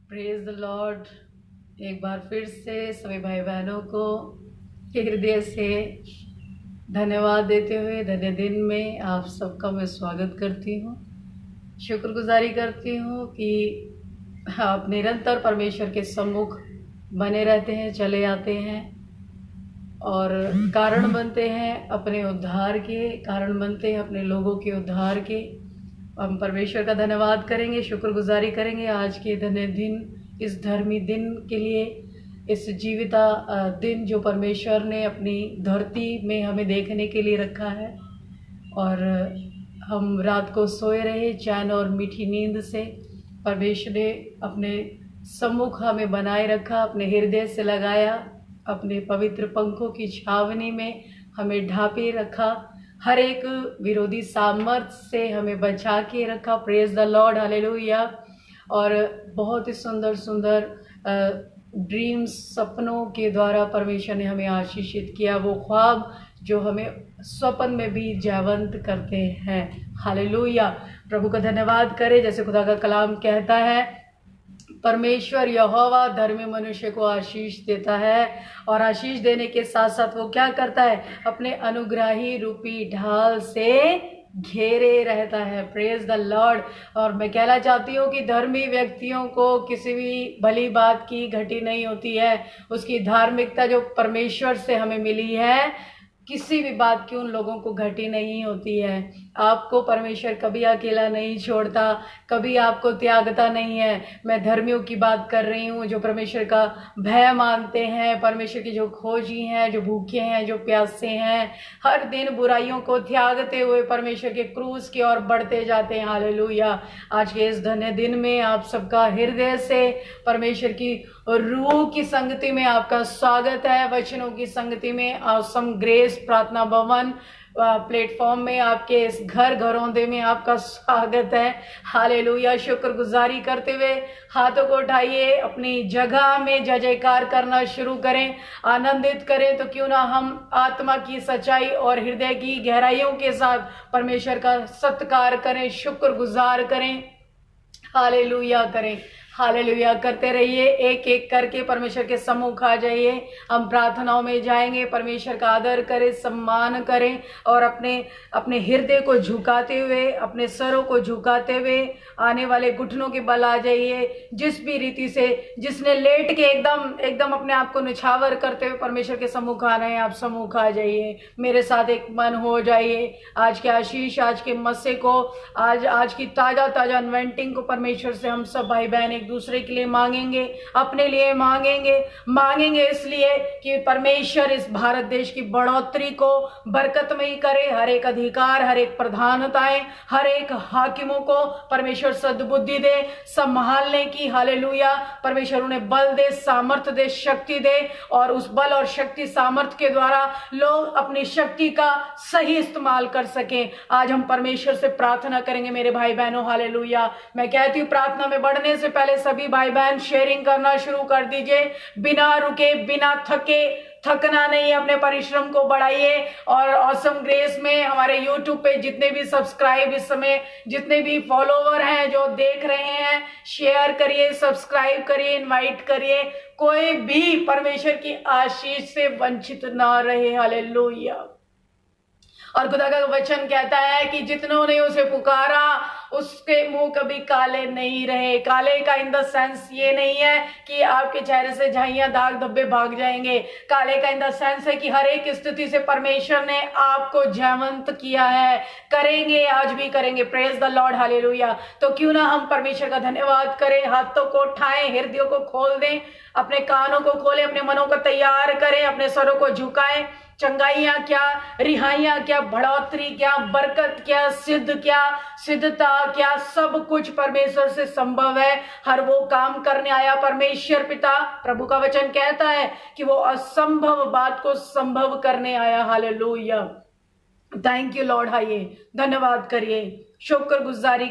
Praise the Lord. एक बार फिर से सभी भाई बहनों को हृदय से धन्यवाद देते हुए धन्य दिन में आप सबका मैं स्वागत करती हूँ। शुक्रगुजारी करती हूँ कि आप निरंतर परमेश्वर के सम्मुख बने रहते हैं, चले आते हैं और कारण बनते हैं अपने उद्धार के, कारण बनते हैं अपने लोगों के उद्धार के। हम परमेश्वर का धन्यवाद करेंगे, शुक्रगुजारी करेंगे आज के धन्य दिन, इस धर्मी दिन के लिए, इस जीविता दिन जो परमेश्वर ने अपनी धरती में हमें देखने के लिए रखा है। और हम रात को सोए रहे चैन और मीठी नींद से। परमेश्वर ने अपने सम्मुख हमें बनाए रखा, अपने हृदय से लगाया, अपने पवित्र पंखों की छावनी में हमें ढांपे रखा, हर एक विरोधी सामर्थ्य से हमें बचा के रखा। Praise the Lord, hallelujah. और बहुत ही सुंदर सुंदर ड्रीम्स, सपनों के द्वारा परमेश्वर ने हमें आशीषित किया, वो ख्वाब जो हमें स्वप्न में भी जयवंत करते हैं। हालेलुया, प्रभु का धन्यवाद करें। जैसे खुदा का कलाम कहता है, परमेश्वर यहोवा धर्मी मनुष्य को आशीष देता है और आशीष देने के साथ साथ वो क्या करता है, अपने अनुग्राही रूपी ढाल से घेरे रहता है। Praise the Lord. और मैं कहना चाहती हूँ कि धर्मी व्यक्तियों को किसी भी भली बात की घटी नहीं होती है। उसकी धार्मिकता जो परमेश्वर से हमें मिली है, किसी भी बात की उन लोगों को घटी नहीं होती है। आपको परमेश्वर कभी अकेला नहीं छोड़ता, कभी आपको त्यागता नहीं है। मैं धर्मियों की बात कर रही हूँ जो परमेश्वर का भय मानते हैं, परमेश्वर की जो खोजी हैं, जो भूखे हैं, जो प्यासे हैं, हर दिन बुराइयों को त्यागते हुए परमेश्वर के क्रूस की ओर बढ़ते जाते हैं। हालेलुया। आज के इस धन्य दिन में आप सबका हृदय से परमेश्वर की रूह की संगति में आपका स्वागत है। वचनों की संगति में ऑसम ग्रेस प्रार्थना भवन प्लेटफॉर्म में आपके इस घर घरौंदे में आपका स्वागत है। हालेलुया। शुक्रगुजारी करते हुए हाथों को उठाइए, अपनी जगह में जय जयकार करना शुरू करें, आनंदित करें। तो क्यों ना हम आत्मा की सच्चाई और हृदय की गहराइयों के साथ परमेश्वर का सत्कार करें, शुक्रगुजार करें, हालेलुया करें। हालेलुया करते रहिए, एक एक करके परमेश्वर के सम्मुख आ जाइए। हम प्रार्थनाओं में जाएंगे, परमेश्वर का आदर करें, सम्मान करें और अपने हृदय को झुकाते हुए, अपने सरों को झुकाते हुए आने वाले घुटनों के बल आ जाइए। जिस भी रीति से जिसने लेट के एकदम अपने आप को निछावर करते हुए परमेश्वर के सम्मुख आ रहे हैं, आप सम्मुख आ जाइए। मेरे साथ एक मन हो जाइए। आज के आशीष, आज के मस्से को, आज की ताजा अनवेंटिंग को परमेश्वर से हम सब भाई बहन एक दूसरे के लिए मांगेंगे, अपने लिए मांगेंगे इसलिए कि परमेश्वर इस भारत देश की बढ़ोतरी को बरकतमयी करे। हर एक अधिकार, हर एक प्रधानताएं, हर एक हाकिमों को परमेश्वर सद्बुद्धि दे संभालने की। हालेलुया। परमेश्वर उन्हें बल दे, सामर्थ्य दे, शक्ति दे और उस बल और शक्ति सामर्थ्य के द्वारा लोग अपनी शक्ति का सही इस्तेमाल कर सकें। आज हम परमेश्वर से प्रार्थना करेंगे मेरे भाई बहनों। हालेलुया। मैं कहती हूँ प्रार्थना में बढ़ने से पहले सभी भाई बहन शेयरिंग करना शुरू कर दीजिए, बिना रुके, बिना थकना नहीं, अपने परिश्रम को बढ़ाइए। और ऑसम ग्रेस में हमारे YouTube पे जितने भी सब्सक्राइब, इस समय जितने भी फॉलोवर हैं जो देख रहे हैं, शेयर करिए, सब्सक्राइब करिए, इनवाइट करिए। कोई भी परमेश्वर की आशीष से वंचित ना रहे। हालेलुया। और खुदा का वचन कहता है कि जितनों ने उसे पुकारा उसके मुंह कभी काले नहीं रहे। काले का इन द सेंस ये नहीं है कि आपके चेहरे से झाइयां, दाग धब्बे भाग जाएंगे। काले का इन द सेंस है कि हर एक स्थिति से परमेश्वर ने आपको जयवंत किया है, करेंगे, आज भी करेंगे। Praise the Lord, hallelujah. तो क्यों ना हम परमेश्वर का धन्यवाद करें, हाथों को उठाएं, हृदयों को खोल दें, अपने कानों को खोलें, अपने मनों को तैयार करें, अपने सरों को झुकाएं। चंगाइयां क्या, रिहाइयां क्या, बढ़ोतरी क्या, बरकत क्या, सिद्धता क्या, सब कुछ परमेश्वर से संभव है। हर वो काम करने आया परमेश्वर पिता। प्रभु का वचन कहता है कि वो असंभव बात को संभव करने आया। हालेलुया। Thank you Lord. आइए धन्यवाद करिए, शुक्रगुजारी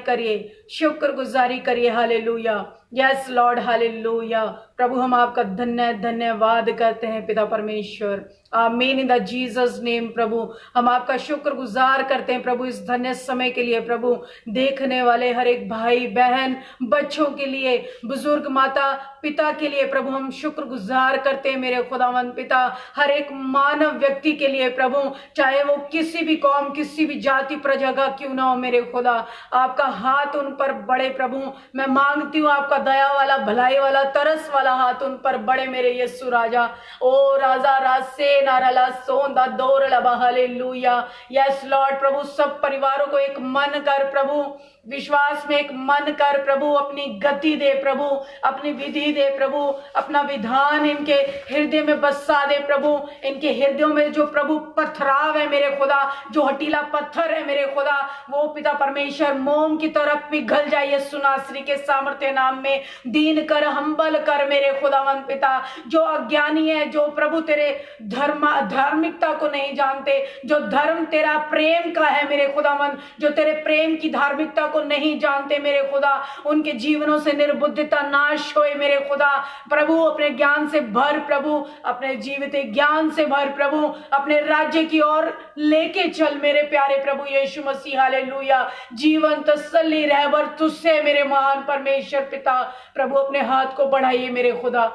करिए। हालेलुया। Yes Lord hallelujah. प्रभु हम आपका धन्यवाद करते हैं पिता परमेश्वर। Amen in the Jesus name. प्रभु हम आपका शुक्रगुजार करते हैं प्रभु इस धन्य समय के लिए। प्रभु देखने वाले हर एक भाई बहन बच्चों के लिए, बुजुर्ग माता पिता के लिए प्रभु हम शुक्रगुजार करते हैं मेरे खुदावंद पिता। हर एक मानव व्यक्ति के लिए प्रभु, चाहे वो किसी भी कौम किसी भी जाति प्रजा का क्यों ना हो मेरे खुदा, आपका हाथ उन पर बड़े प्रभु। मैं मांगती हूँ आपका दया वाला, भलाई वाला, तरस वाला हाथ उन पर बड़े मेरे यीशु राजा। ओ राजा राज से नारला सोंदा दौर लबा हालेलुया। यस लॉर्ड प्रभु सब परिवारों को एक मन कर प्रभु, विश्वास में एक मन कर प्रभु, अपनी गति दे प्रभु, अपनी विधि दे प्रभु, अपना विधान इनके हृदय में बसा दे प्रभु। इनके हृदयों में जो प्रभु पथराव है मेरे खुदा, जो हटीला पत्थर है मेरे खुदा, वो पिता परमेश्वर मोम की तरफ पिघल जाए यीशु नासरी के सामर्थ्य नाम में। दीन कर, हम्बल कर मेरे खुदावंद पिता। जो अज्ञानी है, जो प्रभु तेरे धार्मिकता को नहीं जानते, जो धर्म तेरा प्रेम का है मेरे खुदावंद, जो तेरे प्रेम की धार्मिकता को नहीं जानते मेरे खुदा, उनके जीवनों से निर्बुद्धता नाश होए मेरे खुदा। प्रभु अपने ज्ञान से भर प्रभु, अपने जीवित ज्ञान से भर प्रभु, अपने राज्य की ओर लेके चल मेरे प्यारे प्रभु यीशु मसीह हालेलुया। जीवन तसल्ली रहबर तुझसे मेरे महान परमेश्वर पिता। प्रभु अपने हाथ को बढ़ाइए मेरे खुदा,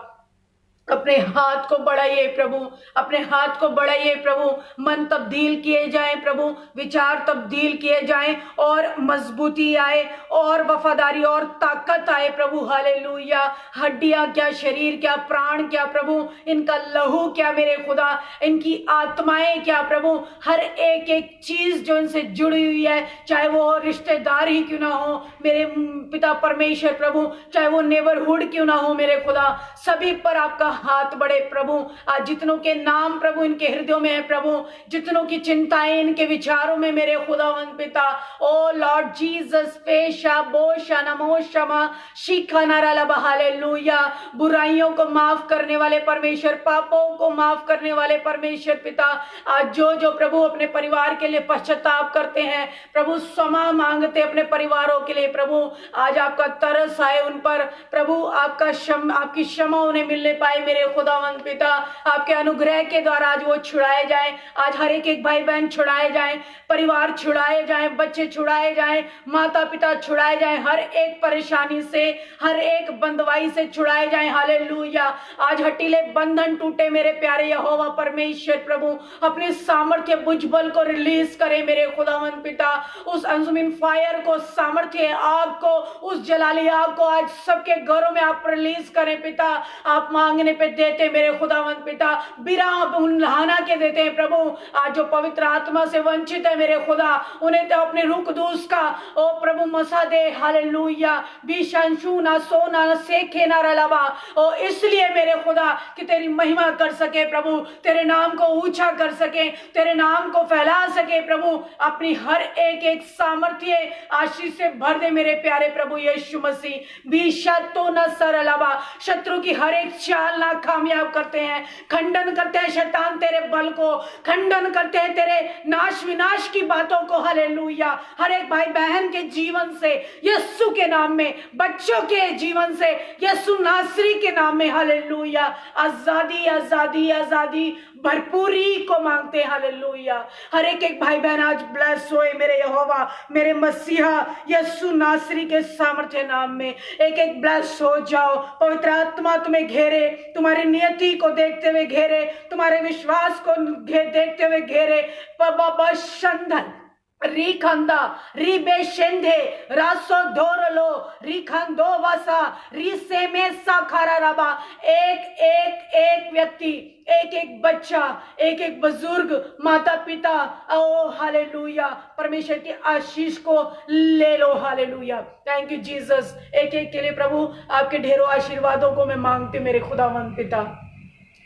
अपने हाथ को बढ़ाइए प्रभु, अपने हाथ को बढ़ाइए प्रभु। मन तब्दील किए जाएं प्रभु, विचार तब्दील किए जाएं और मजबूती आए और वफादारी और ताकत आए प्रभु हालेलुया। हड्डियां क्या, शरीर क्या, प्राण क्या प्रभु, इनका लहू क्या मेरे खुदा, इनकी आत्माएं क्या प्रभु, हर एक एक चीज जो इनसे जुड़ी हुई है, चाहे वो रिश्तेदार ही क्यों ना हो मेरे पिता परमेश्वर प्रभु, चाहे वो नेबरहुड क्यों ना हो मेरे खुदा, सभी पर आपका हाथ बढ़े प्रभु। आज जितनों के नाम प्रभु इनके हृदयों में है प्रभु, जितनों की चिंताएं इनके विचारों में मेरे खुदावंद पिता, ओ लॉर्ड जीसस पेशा बोशा नमो शमा शिखा नारा हालेलुया। बुराइयों को माफ करने वाले परमेश्वर, पापों को माफ करने वाले परमेश्वर पिता, आज जो जो प्रभु अपने परिवार के लिए पश्चाताप करते हैं प्रभु, क्षमा मांगते अपने परिवारों के लिए प्रभु, आज आपका तरस आए उन पर प्रभु, आपकी क्षमा उन्हें मिलने पाए मेरे खुदावंद पिता। आपके अनुग्रह के द्वारा आज वो छुड़ाए जाए, आज हर एक एक भाई बहन छुड़ाए जाए, परिवार छुड़ाए जाए, बच्चे छुड़ाए जाए, माता पिता छुड़ाए जाए, हर एक परेशानी से, हर एक बंदवाई से छुड़ाए जाए हालेलुया। आज हटीले बंधन टूटे मेरे प्यारे यहोवा परमेश्वर प्रभु, अपने सामर्थ्य भुजबल को रिलीज करे मेरे खुदावंद पिता। उस कंज्यूमिंग फायर को, सामर्थ्य आग को, उस जलाली आग को आज सबके घरों में आप रिलीज करें पिता। आप मांगने पे देते मेरे खुदावंद पिता, बिना उल्हाना के देते हैं प्रभु। आज जो पवित्र आत्मा से वंचित है मेरे खुदा, उन्हें तो अपने रुख दूस का ओ प्रभु मसा दे हालेलुया। बीशांशु ना सोना ना सेखे ना रलावा, ओ इसलिए मेरे खुदा कि तेरी महिमा कर सके प्रभु, तेरे नाम को ऊंचा कर सके, तेरे नाम को फैला सके प्रभु। अपनी हर एक एक सामर्थ्य आशीष से भर दे मेरे प्यारे प्रभु यीशु मसीह। बीशतो न सरलावा, शत्रु की हर एक चाल ना कामयाब करते हैं, खंडन करते हैं शैतान तेरे बल को, खंडन करते हैं तेरे नाश विनाश की बातों को हालेलुया। हर एक भाई बहन के जीवन से यीशु के नाम में, बच्चों के जीवन से यीशु नासरी के नाम में हालेलुया। आजादी आजादी आजादी भरपूरी को मांगते हैं हालेलुया। हर एक एक भाई बहन आज ब्लेस होए मेरे यहोवा, मेरे मसीहा यीशु नासरी के सामर्थ्य नाम में। एक एक ब्लेस हो जाओ, पवित्र आत्मा तुम्हें घेरे, तुम्हारी नियति को देखते हुए घेरे, तुम्हारे विश्वास को देखते हुए घेरे। बाबा शंदन रिखंदा रिबेशेंधे रासो धोरलो रिखंदो वासा रिसेमे साखारा रबा। एक एक एक व्यक्ति, एक एक बच्चा, एक एक बुजुर्ग, माता पिता, ओ हालेलुया, परमेश्वर की आशीष को ले लो हालेलुया। Thank you Jesus. एक एक के लिए प्रभु आपके ढेरों आशीर्वादों को मैं मांगती हूँ मेरे खुदावंद पिता,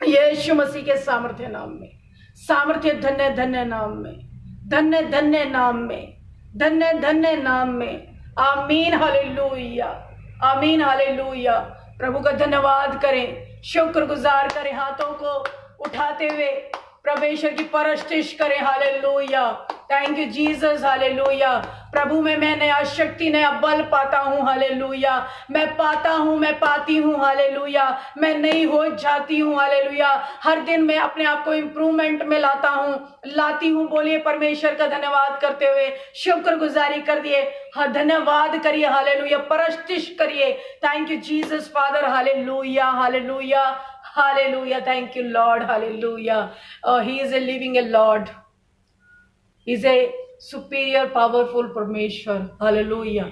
यीशु मसीह के सामर्थ्य नाम में, सामर्थ्य धन्य धन्य नाम में, धन्य धन्य नाम में, धन्य धन्य नाम में। आमीन हालेलुया, आमीन हालेलुया। प्रभु का धन्यवाद करें, शुक्रगुजार करें, हाथों को उठाते हुए परमेश्वर की परस्तिश करें। Hallelujah, thank you Jesus, hallelujah. प्रभु में मैं नया शक्ति, नया बल पाता हूँ। हालेलुया, मैं पाता हूँ, मैं पाती हूँ। हालेलुया, मैं नई हो जाती हूँ। हालेलुया, हर दिन मैं अपने आप को इम्प्रूवमेंट में लाती हूँ। बोलिए परमेश्वर का धन्यवाद करते हुए, शुक्रगुजारी कर दिए, हाँ धन्यवाद करिए। हालेलुया, परस्तिश करिए। Thank you Jesus father. Hallelujah, hallelujah, hallelujah, thank you Lord. Hallelujah, he is a living a Lord, is a superior powerful परमेश्वर। Hallelujah,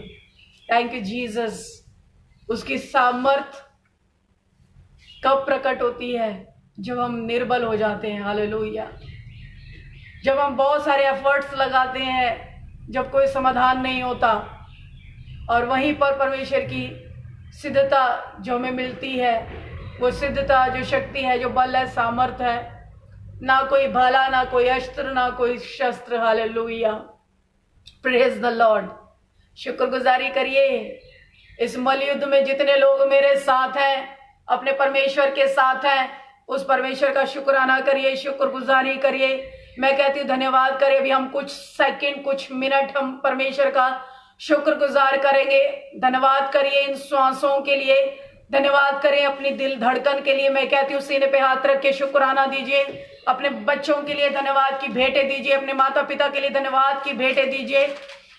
thank you Jesus. उसकी सामर्थ कब प्रकट होती है? जब हम निर्बल हो जाते हैं। हालेलुया, जब हम बहुत सारे एफर्ट्स लगाते हैं, जब कोई समाधान नहीं होता, और वहीं पर परमेश्वर की सिद्धता जो हमें मिलती है, वो सिद्धता, जो शक्ति है, जो बल है, सामर्थ है, ना कोई भाला, ना कोई अस्त्र, ना कोई शस्त्र। Hallelujah, praise the Lord. शुक्रगुजारी करिए। इस मलयुद्ध में जितने लोग मेरे साथ हैं, अपने परमेश्वर के साथ हैं, उस परमेश्वर का शुक्राना करिए, शुक्रगुजारी करिए। मैं कहती हूँ धन्यवाद करिए। अभी हम कुछ सेकंड, कुछ मिनट हम परमेश्वर का शुक्रगुजार करेंगे। धन्यवाद करिए इन श्वासों के लिए, धन्यवाद करें अपनी दिल धड़कन के लिए। मैं कहती हूँ सीने पे हाथ रख के शुक्राना दीजिए। अपने बच्चों के लिए धन्यवाद की भेंटें दीजिए, अपने माता पिता के लिए धन्यवाद की भेंटें दीजिए,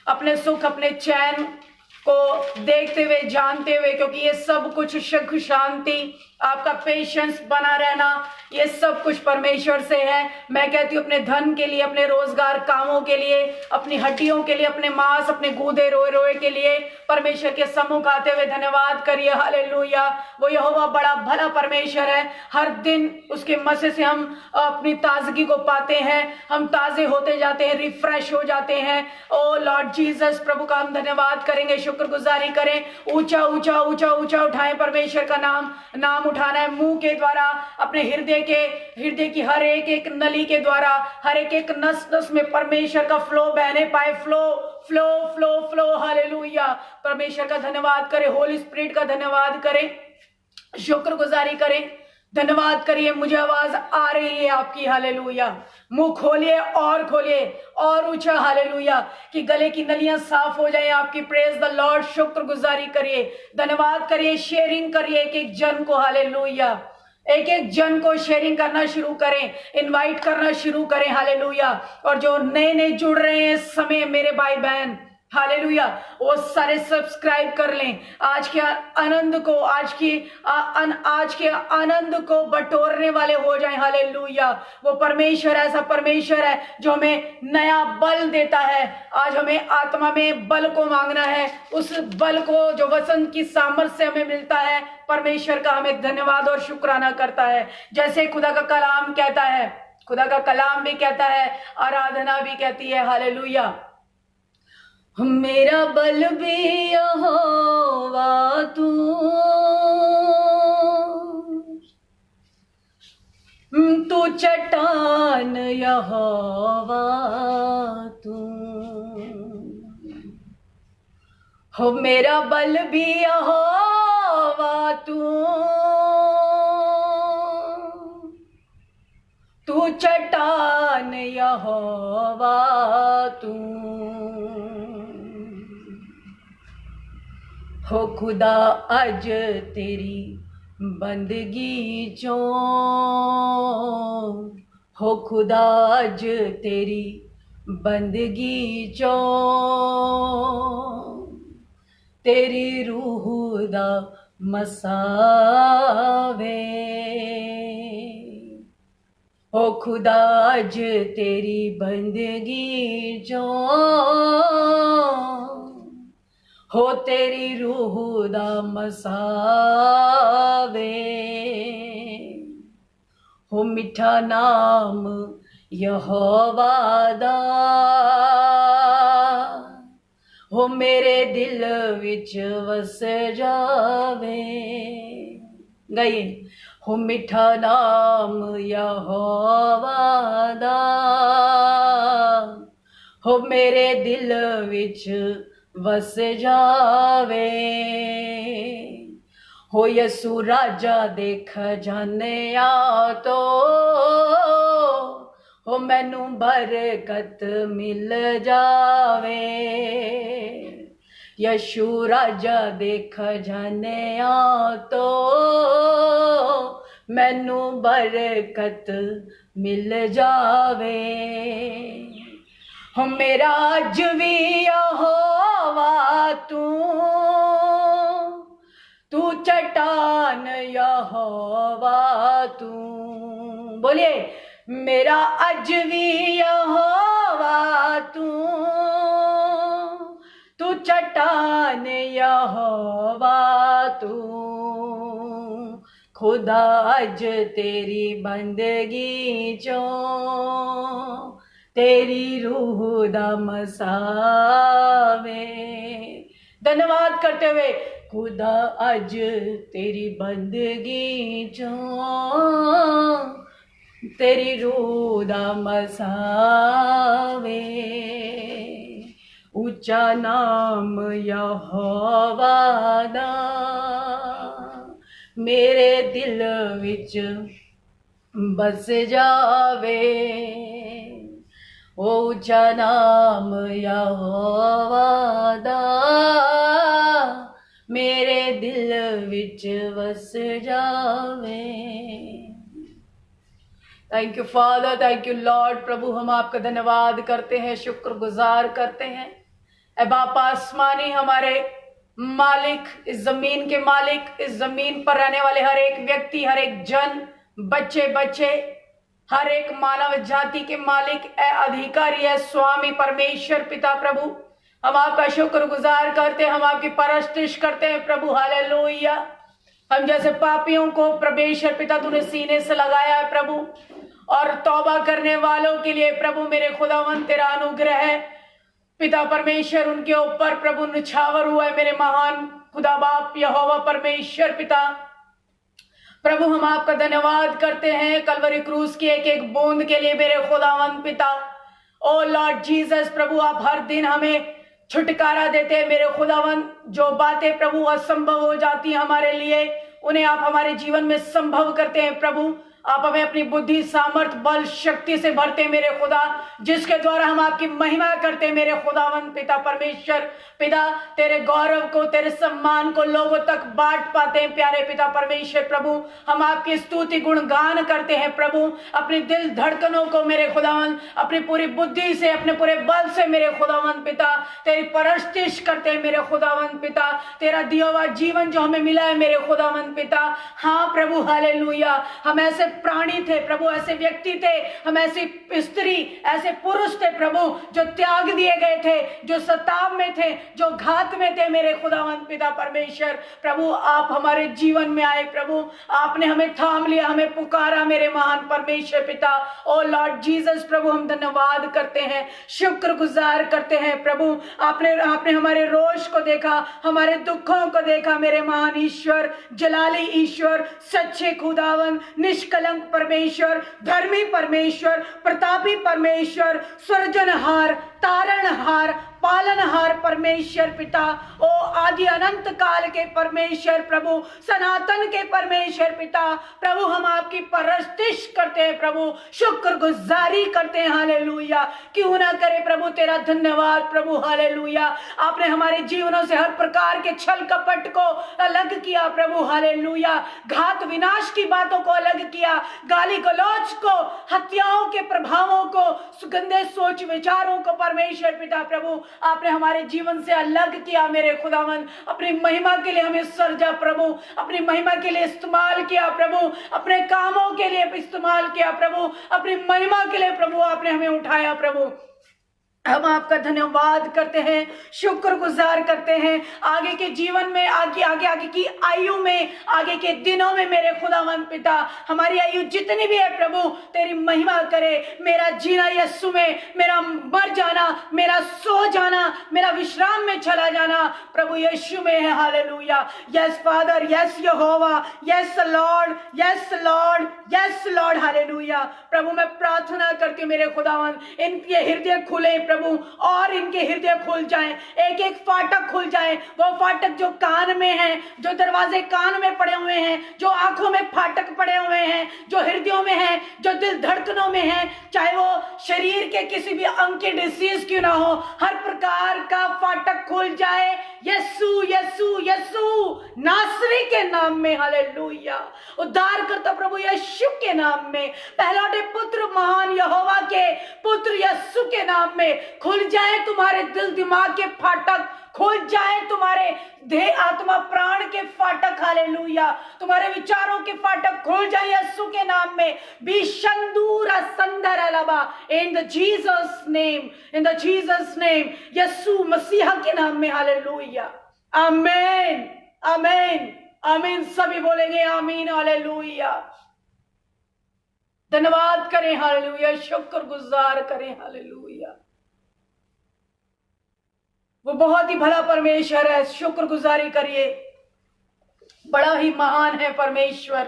अपने सुख, अपने चैन को देखते हुए, जानते हुए, क्योंकि ये सब कुछ सुख, शांति, आपका पेशेंस बना रहना, ये सब कुछ परमेश्वर से है। मैं कहती हूँ अपने धन के लिए, अपने रोजगार कामों के लिए, अपनी हड्डियों के लिए, अपने मांस, अपने गूदे रोए रोए के लिए परमेश्वर के सम्मुख आते हुए धन्यवाद करिए। हालेलुया, वो यहोवा बड़ा भला परमेश्वर है। हर दिन उसके मसे से हम अपनी ताजगी को पाते हैं, हम ताजे होते जाते हैं, रिफ्रेश हो जाते हैं। ओ लॉर्ड जीसस, प्रभु का हम धन्यवाद करेंगे, शुक्रगुजारी करें। ऊंचा ऊंचा ऊंचा ऊंचा उठाएं परमेश्वर का नाम उठाना है मुंह के द्वारा, अपने हृदय की हर एक नली के द्वारा, हर एक नस नस में परमेश्वर का फ्लो बहने पाए। Flow flow flow flow. Hallelujah, परमेश्वर का धन्यवाद करें, होली स्पिरिट का धन्यवाद करें, शुक्रगुजारी करें, धन्यवाद करिए। मुझे आवाज आ रही है आपकी। हालेलुया, मुंह खोलिए और खोलिए और ऊंचा। हालेलुया, कि गले की नलियां साफ हो जाएं आपकी। प्रेज द लॉर्ड, शुक्रगुजारी करिए, धन्यवाद करिए, शेयरिंग करिए एक एक जन को। हालेलुया, एक एक जन को शेयरिंग करना शुरू करें, इनवाइट करना शुरू करें। हालेलुया, और जो नए नए जुड़ रहे हैं इस समय मेरे भाई बहन, हालेलुया, वो सारे सब्सक्राइब कर लें। आज के आनंद को, आज के आनंद को बटोरने वाले हो जाएं। हालेलुया, वो परमेश्वर ऐसा परमेश्वर है जो हमें नया बल देता है। आज हमें आत्मा में बल को मांगना है, उस बल को जो वचन की सामर्थ्य से हमें मिलता है। परमेश्वर का हमें धन्यवाद और शुक्राना करता है। जैसे खुदा का कलाम कहता है, खुदा का कलाम भी कहता है, आराधना भी कहती है। हालेलुया, मेरा बल भी यहोवा तू चट्टान यहोवा तू, हो मेरा बल भी यहोवा तू चट्टान यहोवा तू, हो खुदा अज तेरी बंदगी चो, हो खुदा अज तेरी बंदगी चो, तेरी रूह दा मसावे, हो खुदा अज तेरी बंदगी चो, हो तेरी रूह दा मसावे, हो मिठा नाम यहोवा दा, हो मेरे दिल विच वस जावे। गाइए, हो मिठा नाम यहोवा दा, हो मेरे दिल विच वस जावे, हो यसु राजा देख जाने तो, हो मैनू बरकत मिल जावे, यशु राजा देख जानिया तो मैनू बरकत मिल जावे। हो मेरा अज भी यहोवा तू चट्टान यहोवा तू, बोलिए मेरा अज भी यहोवा तू चट्टान यहोवा तू, खुदा अज तेरी बंदगी चो तेरी रूह दा मसावे। धन्यवाद करते हुए खुदा अज तेरी बंदगी चो तेरी रूह दा मसावे। ऊंचा नाम यहोवा दा मेरे दिल विच बस जावे, ऊंचा नाम यहोवा दा मेरे दिल विच बस जावे। Thank you father, thank you Lord. प्रभु हम आपका धन्यवाद करते हैं, शुक्रगुजार करते हैं। ऐ बाप आसमानी हमारे मालिक, इस जमीन के मालिक, इस जमीन पर रहने वाले हर एक व्यक्ति, हर एक जन, बच्चे बच्चे, हर एक मानव जाति के मालिक, ऐ अधिकारी, है स्वामी परमेश्वर पिता प्रभु, हम आपका शुक्रगुजार करते हैं, हम आपकी परस्तिश करते हैं प्रभु। हालेलुया। हम जैसे पापियों को परमेश्वर पिता तूने सीने से लगाया है प्रभु, और तौबा करने वालों के लिए प्रभु मेरे खुदावंद तेरा अनुग्रह है पिता परमेश्वर उनके ऊपर प्रभु निछावर हुआ है। मेरे महान खुदा बाप यहोवा परमेश्वर पिता प्रभु हम आपका धन्यवाद करते हैं कलवरी क्रूस की एक एक बूंद के लिए मेरे खुदावंद पिता। ओ लॉर्ड जीसस प्रभु आप हर दिन हमें छुटकारा देते हैं मेरे खुदावंद। जो बातें प्रभु असंभव हो जाती हैं हमारे लिए, उन्हें आप हमारे जीवन में संभव करते हैं प्रभु। आप हमें अपनी बुद्धि, सामर्थ, बल, शक्ति से भरते मेरे खुदा, जिसके द्वारा हम आपकी महिमा करते मेरे खुदावंद पिता परमेश्वर पिता। तेरे गौरव को, तेरे सम्मान को लोगों तक बांट पाते हैं प्यारे पिता परमेश्वर प्रभु। हम आपकी स्तुति गुणगान करते हैं प्रभु, अपनी दिल धड़कनों को मेरे खुदावंद अपनी पूरी बुद्धि से, अपने पूरे बल से मेरे खुदावंद पिता तेरी परस्तिश करते हैं मेरे खुदावंद पिता। तेरा दिया हुआ जीवन जो हमें मिला है मेरे खुदावंद पिता, हाँ प्रभु हालेलुया। हम ऐसे प्राणी थे प्रभु, ऐसे व्यक्ति थे, हम ऐसी स्त्री, ऐसे पुरुष थे प्रभु जो त्याग दिए गए थे, जो सताव में थे, जो घात में थे मेरे खुदावंद पिता परमेश्वर प्रभु। आप हमारे जीवन में आए प्रभु, आपने हमें थाम लिया, हमें पुकारा मेरे महान परमेश्वर पिता। ओ लॉर्ड जीसस प्रभु हम धन्यवाद करते हैं, शुक्रगुजार करते हैं प्रभु। आपने हमारे रोष को देखा, हमारे दुखों को देखा मेरे महान ईश्वर, जलाली ईश्वर, सच्चे खुदावन, निष्कलंक परमेश्वर, धर्मी परमेश्वर, प्रतापी परमेश्वर, सृजनहार, तारणहार, पालनहार परमेश्वर पिता। ओ आदि अनंत काल के परमेश्वर प्रभु, सनातन के परमेश्वर पिता प्रभु, हम आपकी परस्तिश करते हैं प्रभु, शुक्रगुजारी करते हैं हालेलुया। क्यों ना करे प्रभु तेरा धन्यवाद प्रभु हालेलुया। आपने हमारे जीवनों से हर प्रकार के छल कपट को अलग किया प्रभु हालेलुया, घात विनाश की बातों को अलग किया, गाली गलौज को, हत्याओं के प्रभावों को, सुगंधे सोच विचारों को परमेश्वर पिता प्रभु आपने हमारे जीवन से अलग किया मेरे खुदावन। अपनी महिमा के लिए हमें सर्जा प्रभु, अपनी महिमा के लिए इस्तेमाल किया प्रभु, अपने कामों के लिए इस्तेमाल किया प्रभु, अपनी महिमा के लिए प्रभु आपने हमें उठाया प्रभु। हम आपका धन्यवाद करते हैं, शुक्रगुजार करते हैं। आगे के जीवन में, आगे की आयु में, आगे के दिनों में मेरे खुदावंद पिता हमारी आयु जितनी भी है प्रभु तेरी महिमा करे। मेरा जीना यीशु में, मेरा मर जाना, मेरा सो जाना, मेरा विश्राम में चला जाना प्रभु यीशु में है हालेलुया। यस फादर, यस यहोवा, yes Lord, yes Lord, yes Lord hallelujah. प्रभु मैं प्रार्थना करती हूँ मेरे खुदावंद इनके हृदय खुले प्रभु, और इनके हृदय खुल जाएं, एक एक फाटक खुल जाए। वो फाटक जो कान में है, जो दरवाजे कान में पड़े हुए हैं, जो आंखों में फाटक पड़े हुए हैं, जो हृदयों में है, जो दिल धड़कनों में है, चाहे वो शरीर के किसी भी अंग की डिसीज क्यों ना हो, हर प्रकार का फाटक खुल जाए यीशु यीशु यीशु नासरी के नाम में। हालेलुया। उद्धार करता प्रभु यीशु के नाम में, पहलौठे पुत्र महान यहोवा के पुत्र यीशु के नाम में खुल जाए तुम्हारे दिल दिमाग के फाटक, खुल जाए तुम्हारे देह आत्मा प्राण के फाटक। हालेलुया। तुम्हारे विचारों के फाटक खुल जाए यीशु के नाम में। बिशंदूरा संदरलबा, in the Jesus name, in the Jesus name, Yeshu मसीहा के नाम में। हालेलुया। आमीन आमीन आमीन। सभी बोलेंगे आमीन। हालेलुया। धन्यवाद करें। हालेलुया। शुक्रगुजार करें। हालेलुया। वो बहुत ही भला परमेश्वर है, शुक्रगुजारी करिए। बड़ा ही महान है परमेश्वर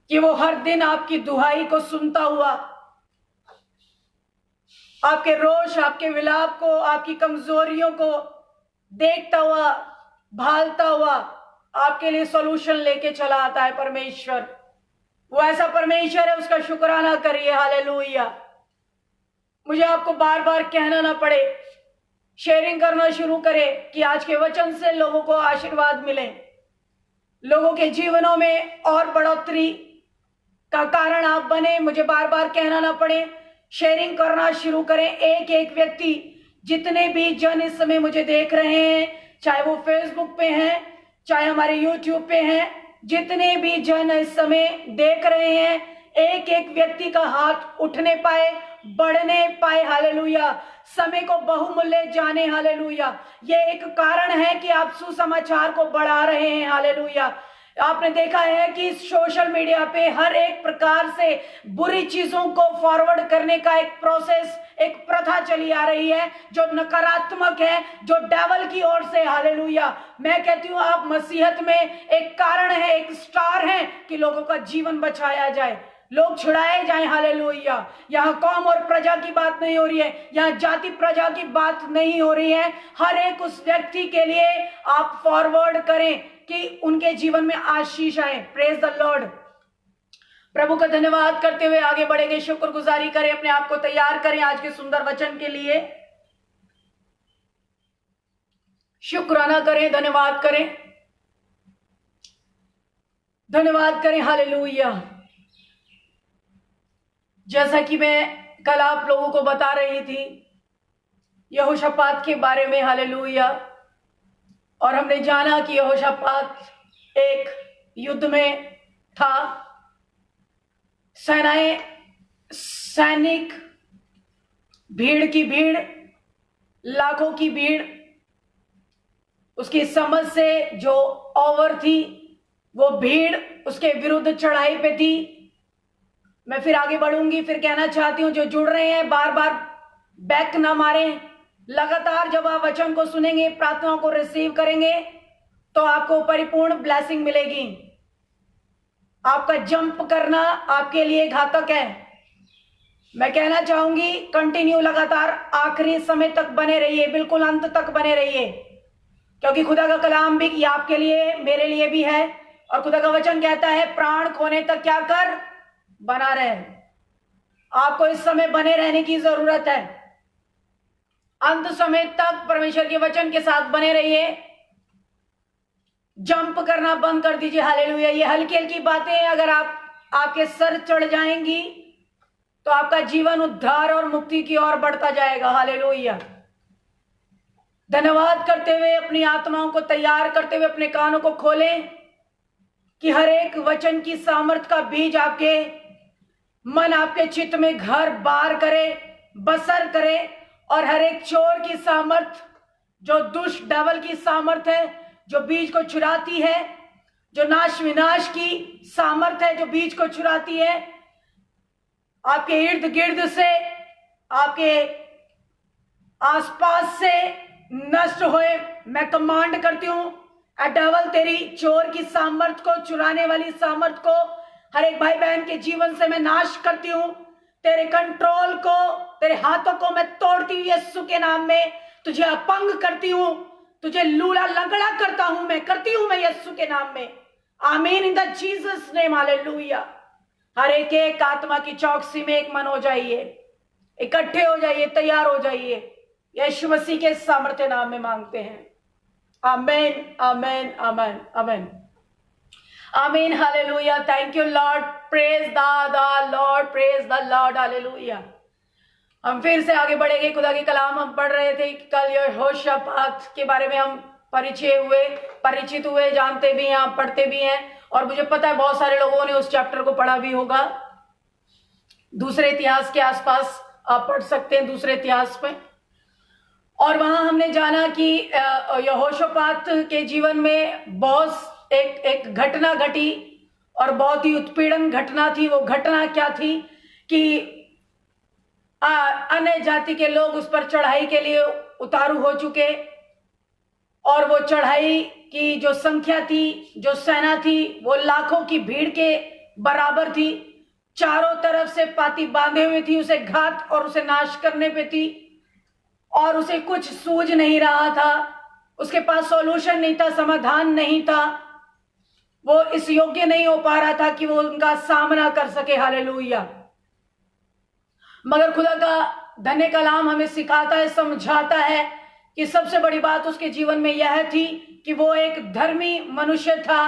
कि वो हर दिन आपकी दुहाई को सुनता हुआ, आपके रोष, आपके विलाप को, आपकी कमजोरियों को देखता हुआ, भालता हुआ आपके लिए सॉल्यूशन लेके चला आता है परमेश्वर। वो ऐसा परमेश्वर है, उसका शुक्राना करिए। हालेलुया। मुझे आपको बार बार कहना ना पड़े, शेयरिंग करना शुरू करें कि आज के वचन से लोगों को आशीर्वाद मिले, लोगों के जीवनों में और बढ़ोतरी का कारण आप बने। मुझे बार बार कहना ना पड़े, शेयरिंग करना शुरू करें। एक एक व्यक्ति, जितने भी जन इस समय मुझे देख रहे हैं, चाहे वो फेसबुक पे हैं, चाहे हमारे यूट्यूब पे हैं, जितने भी जन इस समय देख रहे हैं, एक एक व्यक्ति का हाथ उठने पाए, बढ़ने पाए। हालेलुया। समय को बहुमूल्य जाने। हालेलुया। ये एक कारण है कि आप सुसमाचार को बढ़ा रहे हैं। हालेलुया। आपने देखा है कि सोशल मीडिया पे हर एक प्रकार से बुरी चीजों को फॉरवर्ड करने का एक प्रोसेस, एक प्रथा चली आ रही है जो नकारात्मक है, जो डेवल की ओर से। हालेलुया। मैं कहती हूँ आप मसीहत में एक कारण है, एक स्टार है कि लोगों का जीवन बचाया जाए, लोग छुड़ाए जाएं। हालेलुया। यहाँ कौम और प्रजा की बात नहीं हो रही है, यहाँ जाति प्रजा की बात नहीं हो रही है। हर एक उस व्यक्ति के लिए आप फॉरवर्ड करें कि उनके जीवन में आशीष आए। Praise the Lord. प्रभु का धन्यवाद करते हुए आगे बढ़ेंगे। शुक्रगुजारी करें, अपने आप को तैयार करें आज के सुंदर वचन के लिए। शुक्राना करें, धन्यवाद करें, धन्यवाद करें। हालेलुया। जैसा कि मैं कल आप लोगों को बता रही थी यहोशापात के बारे में। हालेलुया। और हमने जाना कि यहोशापात एक युद्ध में था। सेनाएं, सैनिक, भीड़ की भीड़, लाखों की भीड़, उसकी समझ से जो ओवर थी, वो भीड़ उसके विरुद्ध चढ़ाई पे थी। मैं फिर आगे बढ़ूंगी, फिर कहना चाहती हूं जो जुड़ रहे हैं बार बार बैक ना मारें। लगातार जब आप वचन को सुनेंगे, प्रार्थनाओं को रिसीव करेंगे, तो आपको परिपूर्ण ब्लेसिंग मिलेगी। आपका जंप करना आपके लिए घातक है। मैं कहना चाहूंगी कंटिन्यू, लगातार आखिरी समय तक बने रहिए, बिल्कुल अंत तक बने रहिए, क्योंकि खुदा का कलाम भी ये आपके लिए, मेरे लिए भी है। और खुदा का वचन कहता है प्राण खोने तक क्या कर, बना रहे। आपको इस समय बने रहने की जरूरत है। अंत समय तक परमेश्वर के वचन के साथ बने रहिए। जंप करना बंद कर दीजिए। हालेलुया। ये हल्की हल्की बातें अगर आपके सर चढ़ जाएंगी तो आपका जीवन उद्धार और मुक्ति की ओर बढ़ता जाएगा। हालेलुया। धन्यवाद करते हुए, अपनी आत्माओं को तैयार करते हुए, अपने कानों को खोलें कि हर एक वचन की सामर्थ का बीज आपके मन, आपके चित्त में घर बार करे, बसर करे। और हर एक चोर की सामर्थ, जो दुष्ट डेवल की सामर्थ है, जो बीज को चुराती है, जो नाश विनाश की सामर्थ है, जो बीज को चुराती है, आपके इर्द गिर्द से, आपके आसपास से नष्ट होए। मैं कमांड करती हूं, डेवल तेरी चोर की सामर्थ को, चुराने वाली सामर्थ को हर एक भाई बहन के जीवन से मैं नाश करती हूं। तेरे कंट्रोल को, तेरे हाथों को मैं तोड़ती हूँ यीशु के नाम में। तुझे अपंग करती हूँ, तुझे लूला लंगड़ा करता हूं मैं, करती हूं मैं यीशु के नाम में। Amen in the Jesus name, hallelujah. हर एक आत्मा की चौकसी में एक मन हो जाइए, इकट्ठे हो जाइए, तैयार हो जाइए। यीशु मसीह के सामर्थ्य नाम में मांगते हैं। आमीन आमीन आमीन आमीन आमीन, hallelujah. Thank you Lord, praise the lord, praise the Lord, hallelujah. हम फिर से आगे बढ़ेंगे। खुदा की कलाम हम पढ़ रहे थे। कल यहोशापात के बारे में हम परिचित हुए, जानते भी हैं, आप पढ़ते भी हैं, और मुझे पता है बहुत सारे लोगों ने उस चैप्टर को पढ़ा भी होगा। दूसरे इतिहास के आसपास आप पढ़ सकते हैं, दूसरे इतिहास में। और वहां हमने जाना कि यहोशापात के जीवन में बहुत एक घटना घटी और बहुत ही उत्पीड़न घटना थी। वो घटना क्या थी कि अन्य जाति के लोग उस पर चढ़ाई के लिए उतारू हो चुके, और वो चढ़ाई की जो संख्या थी, जो सेना थी, वो लाखों की भीड़ के बराबर थी। चारों तरफ से पाती बांधे हुए थी उसे घात और उसे नाश करने पे थी, और उसे कुछ सूझ नहीं रहा था। उसके पास सॉल्यूशन नहीं था, समाधान नहीं था। वो इस योग्य नहीं हो पा रहा था कि वो उनका सामना कर सके। हालेलुया। मगर खुदा का धन्य कलाम हमें सिखाता है, समझाता है कि सबसे बड़ी बात उसके जीवन में यह थी कि वो एक धर्मी मनुष्य था।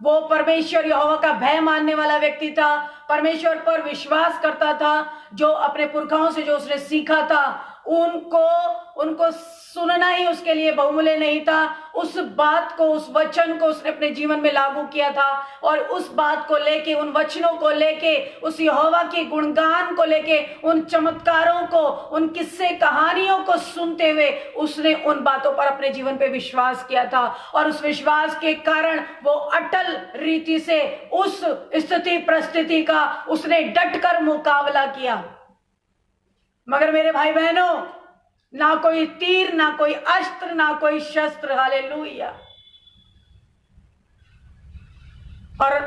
वो परमेश्वर यहोवा का भय मानने वाला व्यक्ति था, परमेश्वर पर विश्वास करता था। जो अपने पुरखाओं से जो उसने सीखा था, उनको सुनना ही उसके लिए बहुमूल्य नहीं था। उस बात को, उस वचन को उसने अपने जीवन में लागू किया था, और उस बात को लेके, उन वचनों को लेके, उस यहोवा के गुणगान को लेके, उन चमत्कारों को, उन किस्से कहानियों को सुनते हुए उसने उन बातों पर अपने जीवन पे विश्वास किया था। और उस विश्वास के कारण वो अटल रीति से उस स्थिति परिस्थिति का उसने डटकर मुकाबला किया। मगर मेरे भाई बहनों, ना कोई तीर, ना कोई अस्त्र, ना कोई शस्त्र, हालेलुया। और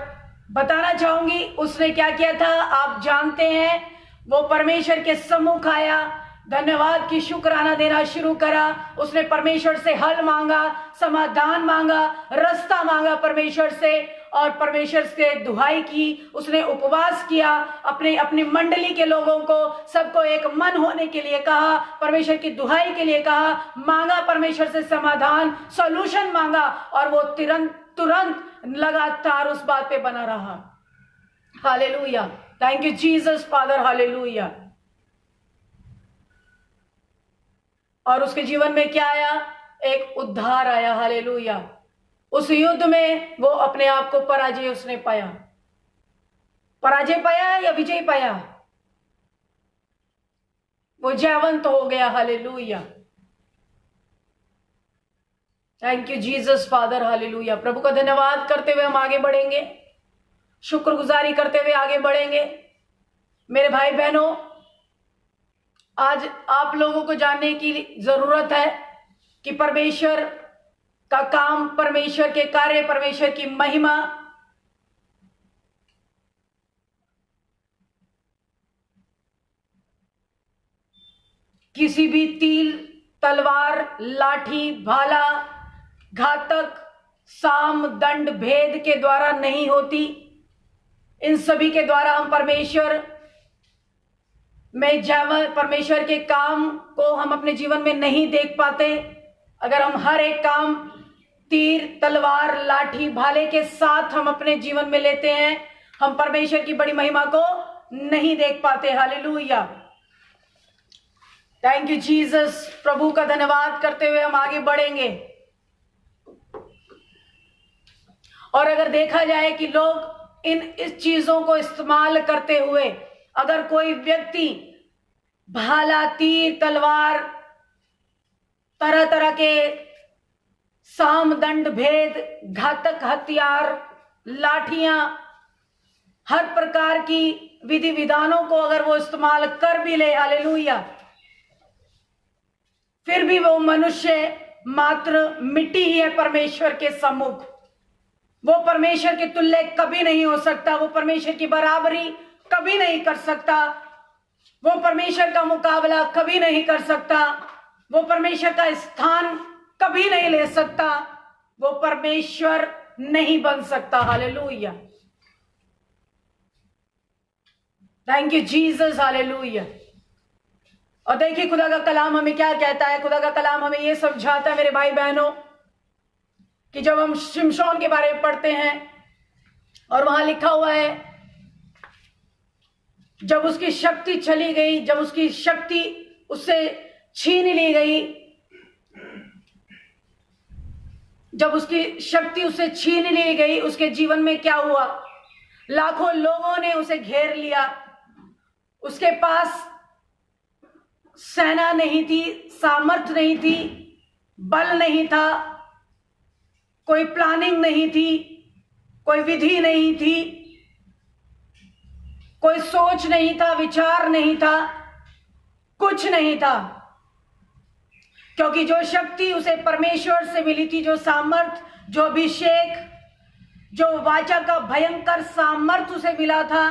बताना चाहूंगी उसने क्या किया था, आप जानते हैं। वो परमेश्वर के सम्मुख आया, धन्यवाद की शुक्राना देना शुरू करा। उसने परमेश्वर से हल मांगा, समाधान मांगा, रास्ता मांगा परमेश्वर से, और परमेश्वर से दुहाई की। उसने उपवास किया, अपनी मंडली के लोगों को, सबको एक मन होने के लिए कहा, परमेश्वर की दुहाई के लिए कहा, मांगा परमेश्वर से समाधान, सॉल्यूशन मांगा, और वो तुरंत लगातार उस बात पे बना रहा। Hallelujah. Thank you Jesus father, hallelujah. और उसके जीवन में क्या आया? एक उद्धार आया, हालेलुया। उस युद्ध में वो अपने आप को पराजय उसने पाया। पराजय पाया या विजय पाया? वो जयवंत हो गया, hallelujah. Thank you Jesus father, hallelujah. प्रभु का धन्यवाद करते हुए हम आगे बढ़ेंगे, शुक्रगुजारी करते हुए आगे बढ़ेंगे। मेरे भाई बहनों, आज आप लोगों को जानने की जरूरत है कि परमेश्वर का काम, परमेश्वर के कार्य, परमेश्वर की महिमा किसी भी तीर, तलवार, लाठी, भाला, घातक, साम, दंड, भेद के द्वारा नहीं होती। इन सभी के द्वारा हम परमेश्वर में परमेश्वर के काम को हम अपने जीवन में नहीं देख पाते। अगर हम हर एक काम तीर, तलवार, लाठी, भाले के साथ हम अपने जीवन में लेते हैं, हम परमेश्वर की बड़ी महिमा को नहीं देख पाते। हालेलुया। Thank you Jesus. प्रभु का धन्यवाद करते हुए हम आगे बढ़ेंगे। और अगर देखा जाए कि लोग इस चीजों को इस्तेमाल करते हुए, अगर कोई व्यक्ति भाला, तीर, तलवार, तरह तरह के साम, दंड, भेद, घातक हथियार, लाठियां, हर प्रकार की विधि विधानों को अगर वो इस्तेमाल कर भी ले, हालेलुया, फिर भी वो मनुष्य मात्र मिट्टी ही है परमेश्वर के सम्मुख। वो परमेश्वर के तुल्य कभी नहीं हो सकता, वो परमेश्वर की बराबरी कभी नहीं कर सकता। वो परमेश्वर का मुकाबला कभी नहीं कर सकता, वो परमेश्वर का स्थान कभी नहीं ले सकता, वो परमेश्वर नहीं बन सकता। Hallelujah, thank you Jesus, hallelujah. और देखिए खुदा का कलाम हमें क्या कहता है। खुदा का कलाम हमें यह समझाता है मेरे भाई बहनों कि जब हम शिमशोन के बारे में पढ़ते हैं और वहां लिखा हुआ है, जब उसकी शक्ति चली गई, जब उसकी शक्ति उससे छीन ली गई, जब उसकी शक्ति उससे छीन ली गई, उसके जीवन में क्या हुआ? लाखों लोगों ने उसे घेर लिया। उसके पास सेना नहीं थी, सामर्थ नहीं थी, बल नहीं था, कोई प्लानिंग नहीं थी, कोई विधि नहीं थी, कोई सोच नहीं था, विचार नहीं था, कुछ नहीं था। क्योंकि जो शक्ति उसे परमेश्वर से मिली थी, जो सामर्थ, जो अभिषेक, जो वाचा का भयंकर सामर्थ उसे मिला था,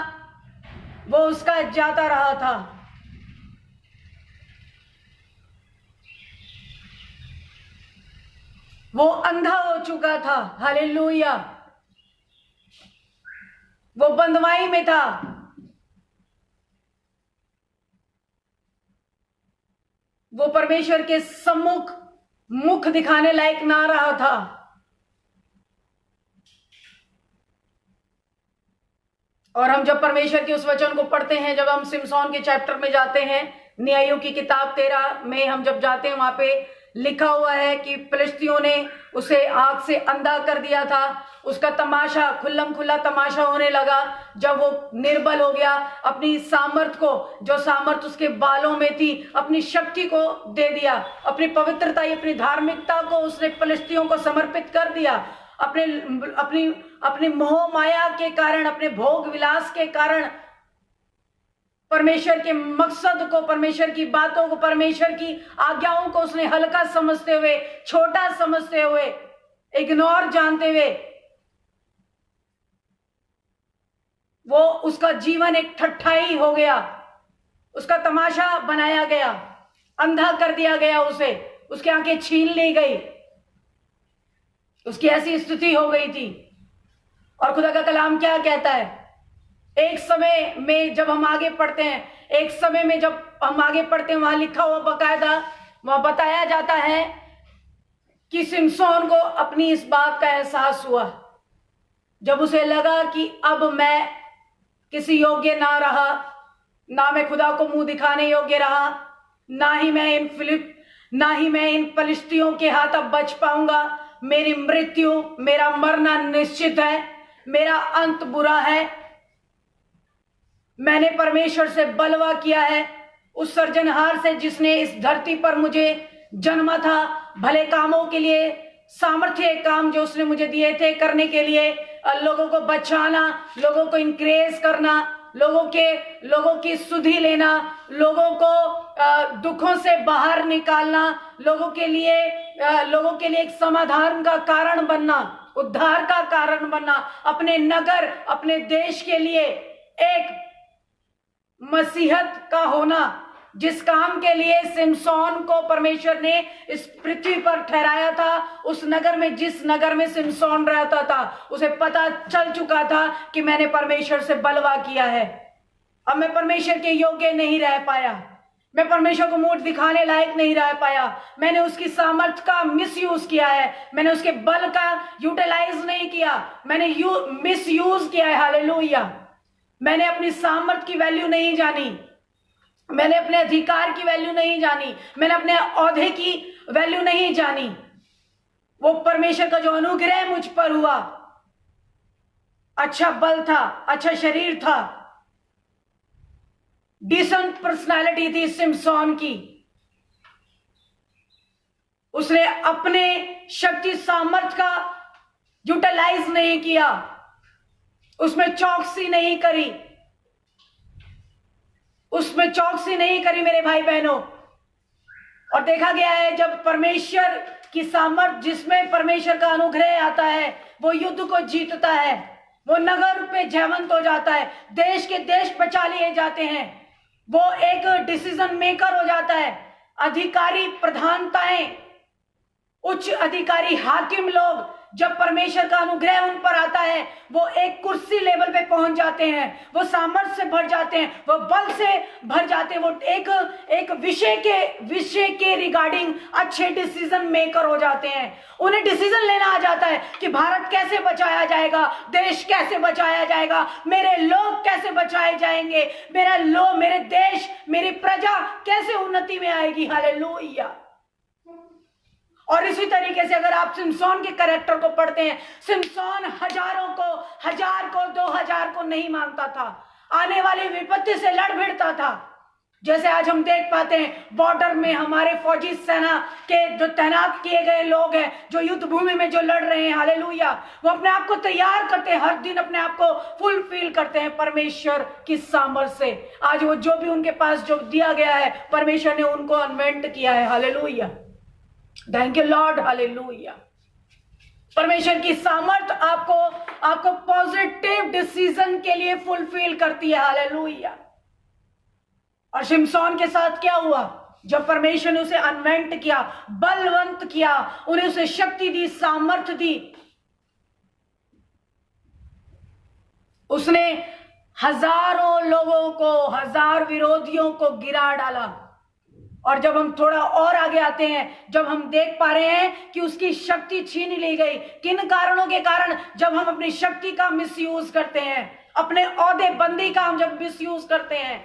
वो उसका जाता रहा था। वो अंधा हो चुका था। हालेलुया, वो बंधुआई में था, वो परमेश्वर के सम्मुख मुख दिखाने लायक ना रहा था। और हम जब परमेश्वर के उस वचन को पढ़ते हैं, जब हम सिमसोन के चैप्टर में जाते हैं, न्यायों की किताब 13 में हम जब जाते हैं, वहां पे लिखा हुआ है कि फिलिस्तियों ने उसे आग से अंधा कर दिया था। उसका तमाशा, खुल्लम खुल्ला तमाशा होने लगा जब वो निर्बल हो गया। अपनी सामर्थ को, जो सामर्थ उसके बालों में थी, अपनी शक्ति को दे दिया, अपनी पवित्रता, अपनी धार्मिकता को उसने फिलिस्तियों को समर्पित कर दिया। अपनी मोह माया के कारण, अपने भोग विलास के कारण परमेश्वर के मकसद को, परमेश्वर की बातों को, परमेश्वर की आज्ञाओं को उसने हल्का समझते हुए, छोटा समझते हुए, इग्नोर जानते हुए, वो उसका जीवन एक ठट्ठाई हो गया, उसका तमाशा बनाया गया, अंधा कर दिया गया उसे, उसकी आंखें छीन ली गई, उसकी ऐसी स्थिति हो गई थी। और खुदा का कलाम क्या कहता है? एक समय में जब हम आगे पढ़ते हैं, एक समय में जब हम आगे पढ़ते हैं, वहां लिखा हुआ बकायदा, वहां बताया जाता है कि सिमसोन को अपनी इस बात का एहसास हुआ, जब उसे लगा कि अब मैं किसी योग्य ना रहा, ना मैं खुदा को मुंह दिखाने योग्य रहा, ना ही मैं इन फिलिस्तियों के हाथ अब बच पाऊंगा। मेरी मृत्यु, मेरा मरना निश्चित है, मेरा अंत बुरा है। मैंने परमेश्वर से बलवा किया है, उस सर्जनहार से जिसने इस धरती पर मुझे जन्मा था, भले कामों के लिए, सामर्थ्य काम जो उसने मुझे दिए थे करने के लिए, लोगों को बचाना, लोगों को इंक्रेज करना, लोगों की सुधि लेना, लोगों को दुखों से बाहर निकालना, लोगों के लिए एक समाधान का कारण बनना, उद्धार का कारण बनना, अपने नगर, अपने देश के लिए एक मसीहत का होना, जिस काम के लिए सिमसोन को परमेश्वर ने इस पृथ्वी पर ठहराया था, उस नगर में, जिस नगर में सिमसोन रहता था, उसे पता चल चुका था कि मैंने परमेश्वर से बलवा किया है, अब मैं परमेश्वर के योग्य नहीं रह पाया, मैं परमेश्वर को मुंह दिखाने लायक नहीं रह पाया, मैंने उसकी सामर्थ का मिसयूज किया है, मैंने उसके बल का यूटिलाइज नहीं किया, मैंने मिसयूज किया है। हालेलुया, मैंने अपनी सामर्थ की वैल्यू नहीं जानी, मैंने अपने अधिकार की वैल्यू नहीं जानी, मैंने अपने औहदे की वैल्यू नहीं जानी। वो परमेश्वर का जो अनुग्रह मुझ पर हुआ, अच्छा बल था, अच्छा शरीर था, डिसेंट पर्सनालिटी थी सिमसोन की, उसने अपने शक्ति सामर्थ का यूटिलाइज नहीं किया, उसमें चौकसी नहीं करी, मेरे भाई बहनों। और देखा गया है, जब परमेश्वर की सामर्थ, जिसमें परमेश्वर का अनुग्रह आता है, वो युद्ध को जीतता है, वो नगर पे जयवंत हो जाता है, देश के देश बचा लिए जाते हैं। वो एक डिसीजन मेकर हो जाता है। अधिकारी, प्रधानताएं, उच्च अधिकारी, हाकिम लोग, जब परमेश्वर का अनुग्रह उन पर आता है, वो एक कुर्सी लेवल पे पहुंच जाते हैं, वो सामर्थ्य से भर जाते हैं, वो बल से भर जाते हैं, वो एक विषय के रिगार्डिंग अच्छे डिसीजन मेकर हो जाते हैं। उन्हें डिसीजन लेना आ जाता है कि भारत कैसे बचाया जाएगा, देश कैसे बचाया जाएगा, मेरे लोग कैसे बचाए जाएंगे, मेरे देश, मेरी प्रजा कैसे उन्नति में आएगी। हालेलुया। और इसी तरीके से अगर आप सिमसोन के कैरेक्टर को पढ़ते हैं, सिमसोन हजार को 2000 को नहीं मानता था, आने वाली विपत्ति से लड़ भिड़ता था। जैसे आज हम देख पाते हैं बॉर्डर में हमारे फौजी सेना के जो तैनात किए गए लोग हैं, जो युद्ध भूमि में जो लड़ रहे हैं, हालेलुया, वो अपने आप को तैयार करते हैं, हर दिन अपने आप को फुलफिल करते हैं परमेश्वर की सामर्थ्य से। आज वो जो भी उनके पास जो दिया गया है, परमेश्वर ने उनको अनवेंट किया है। Hallelujah, thank you Lord, hallelujah. परमेश्वर की सामर्थ आपको पॉजिटिव डिसीजन के लिए फुलफिल करती है। हालेलुया। और शिमशोन के साथ क्या हुआ? जब परमेश्वर ने उसे अनवेंट किया, बलवंत किया, उन्हें उसे शक्ति दी, सामर्थ दी, उसने हजारों लोगों को, हजार विरोधियों को गिरा डाला। और जब हम थोड़ा और आगे आते हैं, जब हम देख पा रहे हैं कि उसकी शक्ति छीन ली गई, किन कारणों के कारण? जब हम अपनी शक्ति का मिसयूज करते हैं, अपने ओहदे बंदी का हम जब मिसयूज करते हैं,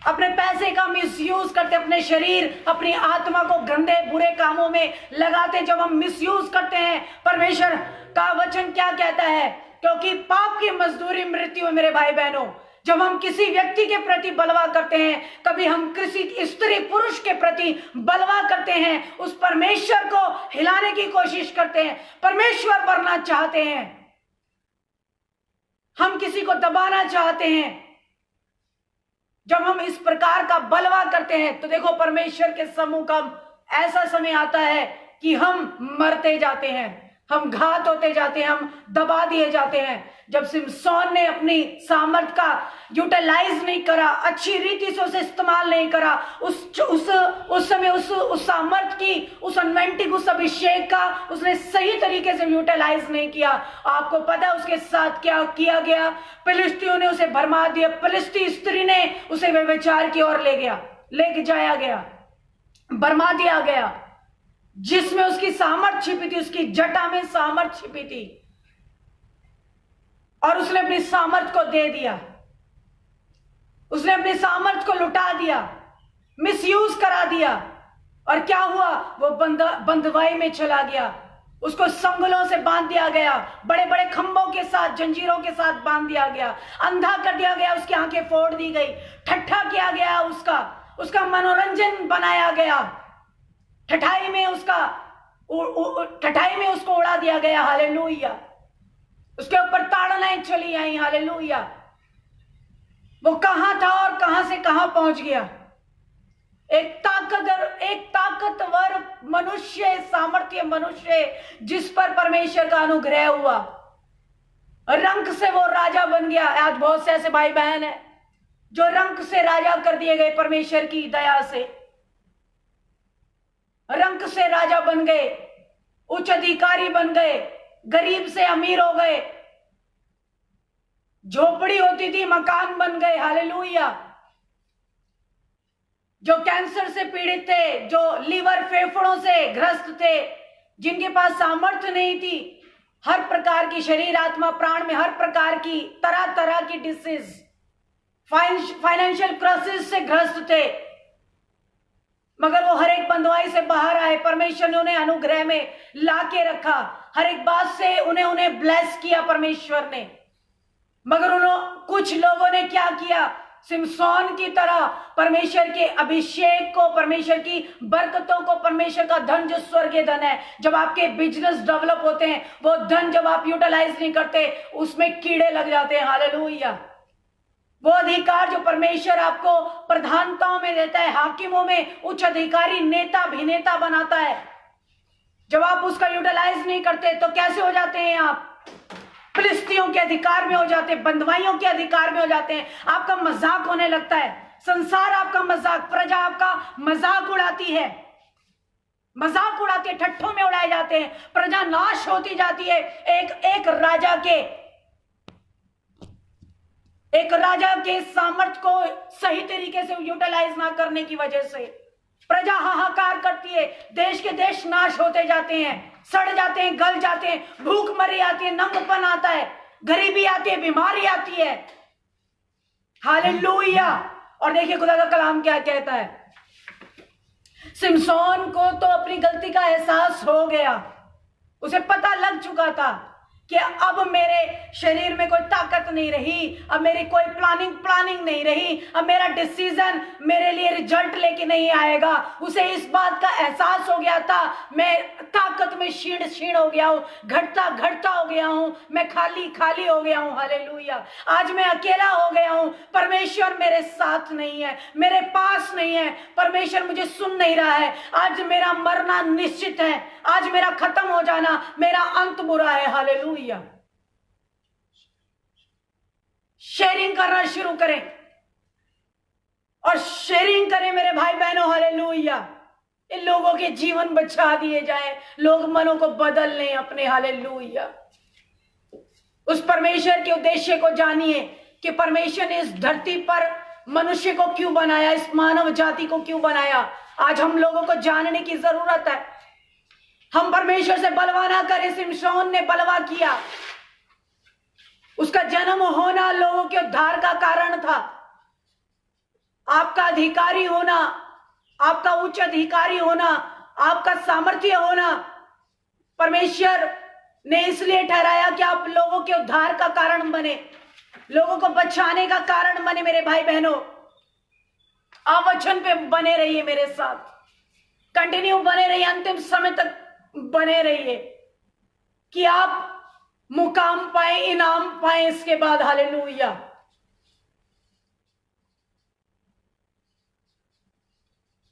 अपने पैसे का मिसयूज करते, अपने शरीर, अपनी आत्मा को गंदे बुरे कामों में लगाते, जब हम मिसयूज करते हैं, परमेश्वर का वचन क्या कहता है? क्योंकि पाप की मजदूरी मृत्यु है। मेरे भाई बहनों, जब हम किसी व्यक्ति के प्रति बलवा करते हैं, कभी हम किसी स्त्री पुरुष के प्रति बलवा करते हैं, उस परमेश्वर को हिलाने की कोशिश करते हैं, परमेश्वर बनना चाहते हैं, हम किसी को दबाना चाहते हैं, जब हम इस प्रकार का बलवा करते हैं, तो देखो परमेश्वर के समूह का ऐसा समय आता है कि हम मरते जाते हैं, हम घात होते जाते हैं, हम दबा दिए जाते हैं। जब सिमसोन ने अपनी सामर्थ का यूटिलाइज नहीं करा, अच्छी रीति से उसे इस्तेमाल नहीं करा, उस समय उस सामर्थ की, उस अनवेंटिंग, उस अभिषेक का उसने सही तरीके से यूटिलाइज नहीं किया, आपको पता है उसके साथ क्या किया गया? फिलिस्तीनियों ने उसे भरमा दिया, फिलिस्ती स्त्री ने उसे व्यभिचार की ओर ले जाया गया, भरमा दिया गया। जिसमें उसकी सामर्थ छिपी थी, उसकी जटा में सामर्थ छिपी थी, और उसने अपनी सामर्थ को दे दिया, उसने अपनी सामर्थ को लुटा दिया, मिसयूज करा दिया। और क्या हुआ? वो बंधुआई में चला गया, उसको संगलों से बांध दिया गया, बड़े बड़े खंभों के साथ, जंजीरों के साथ बांध दिया गया, अंधा कर दिया गया, उसकी आंखें फोड़ दी गई, ठट्ठा किया गया, उसका मनोरंजन बनाया गया, ठठाई में उसको उड़ा दिया गया। हालेलुया। उसके ऊपर ताड़नाएं चली आई। हालेलुया। वो कहां था और कहां से कहां पहुंच गया? एक ताकतवर मनुष्य, सामर्थ्य मनुष्य, जिस पर परमेश्वर का अनुग्रह हुआ, रंक से वो राजा बन गया। आज बहुत से ऐसे भाई बहन हैं जो रंक से राजा कर दिए गए, परमेश्वर की दया से रंक से राजा बन गए, उच्च अधिकारी बन गए, गरीब से अमीर हो गए, झोपड़ी होती थी मकान बन गए। हालेलुया। जो कैंसर से पीड़ित थे, जो लीवर फेफड़ों से ग्रस्त थे, जिनके पास सामर्थ्य नहीं थी, हर प्रकार की शरीर आत्मा प्राण में हर प्रकार की तरह तरह की डिसीज, फाइनेंशियल क्राइसिस से ग्रस्त थे, मगर वो हर एक बंधुआई से बाहर आए। परमेश्वर ने उन्हें अनुग्रह में लाके रखा, हर एक बात से उन्हें ब्लेस किया परमेश्वर ने। मगर कुछ लोगों ने क्या किया? सिमसोन की तरह परमेश्वर के अभिषेक को, परमेश्वर की बरकतों को, परमेश्वर का धन जो स्वर्गीय धन है, जब आपके बिजनेस डेवलप होते हैं, वो धन जब आप यूटिलाइज नहीं करते, उसमें कीड़े लग जाते हैं। हालेलुया। वो अधिकार जो परमेश्वर आपको प्रधानताओं में देता है, हाकिमों में उच्च अधिकारी, नेता अभिनेता बनाता है, जब आप उसका यूटिलाइज नहीं करते तो कैसे हो जाते हैं आप? फिलिस्तियों के अधिकार में हो जाते हैं, बंधुआइयों के अधिकार में हो जाते हैं, आपका मजाक होने लगता है, संसार आपका मजाक, प्रजा आपका मजाक उड़ाती है, मजाक उड़ाती है, ठट्ठों में उड़ाए जाते हैं, प्रजा नाश होती जाती है। एक राजा के सामर्थ्य को सही तरीके से यूटिलाइज ना करने की वजह से प्रजा हाहाकार करती है, देश के देश नाश होते जाते हैं, सड़ जाते हैं, गल जाते हैं, भूख मरी आती है, नंगपन आता है, गरीबी आती है, बीमारी आती है। हालेलुया। और देखिए खुदा का कलाम क्या कहता है, सिमसोन को तो अपनी गलती का एहसास हो गया, उसे पता लग चुका था कि अब मेरे शरीर में कोई ताकत नहीं रही, अब मेरी कोई प्लानिंग नहीं रही, अब मेरा डिसीजन मेरे लिए रिजल्ट लेके नहीं आएगा। उसे इस बात का एहसास हो गया था, मैं ताकत में क्षीण हो गया हूं, घटता हो गया हूं, मैं खाली हो गया हूं। हालेलुया। आज मैं अकेला हो गया हूं, परमेश्वर मेरे साथ नहीं है, मेरे पास नहीं है, परमेश्वर मुझे सुन नहीं रहा है। आज मेरा मरना निश्चित है, आज मेरा खत्म हो जाना, मेरा अंत बुरा है। हालेलुया। शेयरिंग करना शुरू करें और शेयरिंग करें मेरे भाई बहनों। हालेलुया। इन लोगों के जीवन बचा दिए जाए, लोग मनों को बदल लें अपने। हालेलुया। उस परमेश्वर के उद्देश्य को जानिए कि परमेश्वर ने इस धरती पर मनुष्य को क्यों बनाया, इस मानव जाति को क्यों बनाया। आज हम लोगों को जानने की जरूरत है। हम परमेश्वर से बलवा ना करें। सिमशोन ने बलवा किया, उसका जन्म होना लोगों के उद्धार का कारण था। आपका अधिकारी होना, आपका उच्च अधिकारी होना, आपका सामर्थ्य होना परमेश्वर ने इसलिए ठहराया कि आप लोगों के उद्धार का कारण बने, लोगों को बचाने का कारण बने। मेरे भाई बहनों, आप वचन पे बने रहिए, मेरे साथ कंटिन्यू बने रहिए, अंतिम समय तक बने रहिए कि आप मुकाम पाए, इनाम पाए इसके बाद। हालेलुया।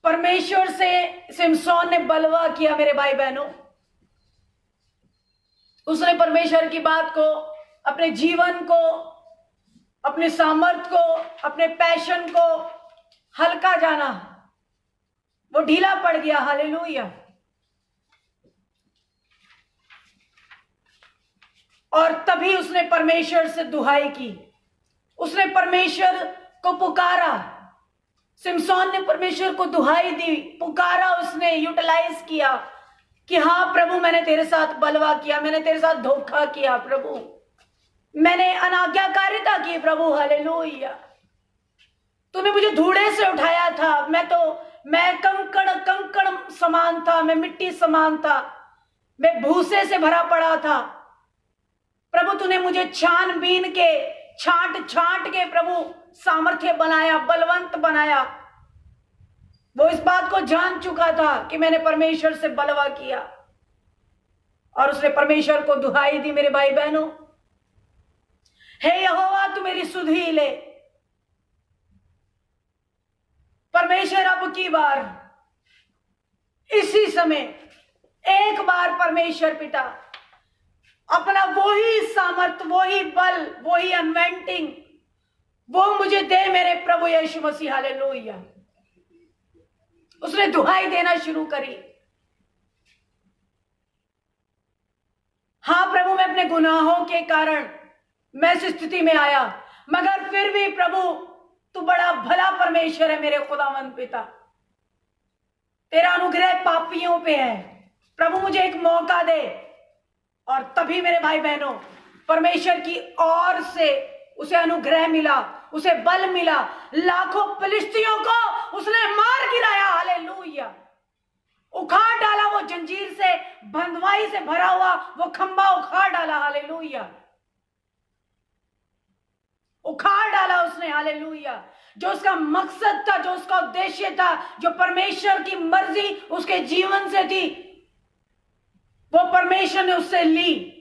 परमेश्वर से सिमसोन ने बलवा किया मेरे भाई बहनों। उसने परमेश्वर की बात को, अपने जीवन को, अपने सामर्थ्य को, अपने पैशन को हल्का जाना, वो ढीला पड़ गया। हालेलुया। और तभी उसने परमेश्वर से दुहाई की, उसने परमेश्वर को पुकारा। सिमसोन ने परमेश्वर को दुहाई दी, पुकारा, उसने यूटिलाइज किया कि हाँ प्रभु, मैंने तेरे साथ बलवा किया, मैंने तेरे साथ धोखा किया प्रभु, मैंने अनाज्ञाकारिता की प्रभु। हालेलुया। तूने मुझे धूड़े से उठाया था, मैं कंकड़ समान था, मैं मिट्टी समान था, मैं भूसे से भरा पड़ा था प्रभु। तूने मुझे छानबीन के, छांट के प्रभु सामर्थ्य बनाया, बलवंत बनाया। वो इस बात को जान चुका था कि मैंने परमेश्वर से बलवा किया और उसने परमेश्वर को दुहाई दी। मेरे भाई बहनों, हे यहोवा तू मेरी सुधि ले। परमेश्वर अब की बार, इसी समय एक बार परमेश्वर पिता अपना वही सामर्थ, वही बल, वही अनवेंटिंग वो मुझे दे मेरे प्रभु यीशु मसीह। हालेलुया। उसने दुहाई देना शुरू करी। हाँ प्रभु, मैं अपने गुनाहों के कारण मैं इस स्थिति में आया, मगर फिर भी प्रभु तू बड़ा भला परमेश्वर है मेरे खुदावंद पिता। तेरा अनुग्रह पापियों पे है प्रभु, मुझे एक मौका दे। और तभी मेरे भाई बहनों, परमेश्वर की ओर से उसे अनुग्रह मिला, उसे बल मिला। लाखों फिलिस्तियों को उसने मार गिराया। हालेलुया। उखाड़ डाला वो जंजीर से, बंधुआई से भरा हुआ वो खंबा उखाड़ डाला। हालेलुया। उखाड़ डाला उसने। हालेलुया। जो उसका मकसद था, जो उसका उद्देश्य था, जो परमेश्वर की मर्जी उसके जीवन से थी, वो परमेश्वर ने उससे ली।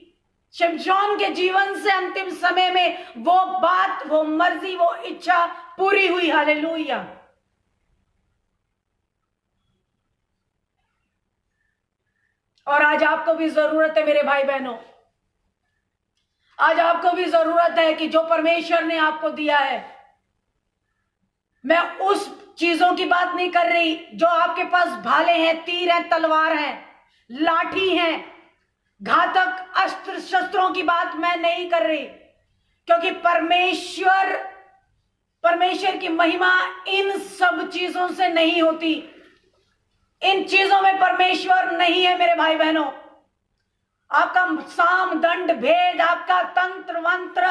शिमशोन के जीवन से अंतिम समय में वो बात, वो मर्जी, वो इच्छा पूरी हुई। हालेलुया। और आज आपको भी जरूरत है मेरे भाई बहनों, आज आपको भी जरूरत है कि जो परमेश्वर ने आपको दिया है, मैं उस चीजों की बात नहीं कर रही जो आपके पास भाले हैं, तीर हैं, तलवार हैं, लाठी हैं, घातक अस्त्र शस्त्रों की बात मैं नहीं कर रही, क्योंकि परमेश्वर की महिमा इन सब चीजों से नहीं होती। इन चीजों में परमेश्वर नहीं है मेरे भाई बहनों। आपका साम दंड भेद, आपका तंत्र मंत्र,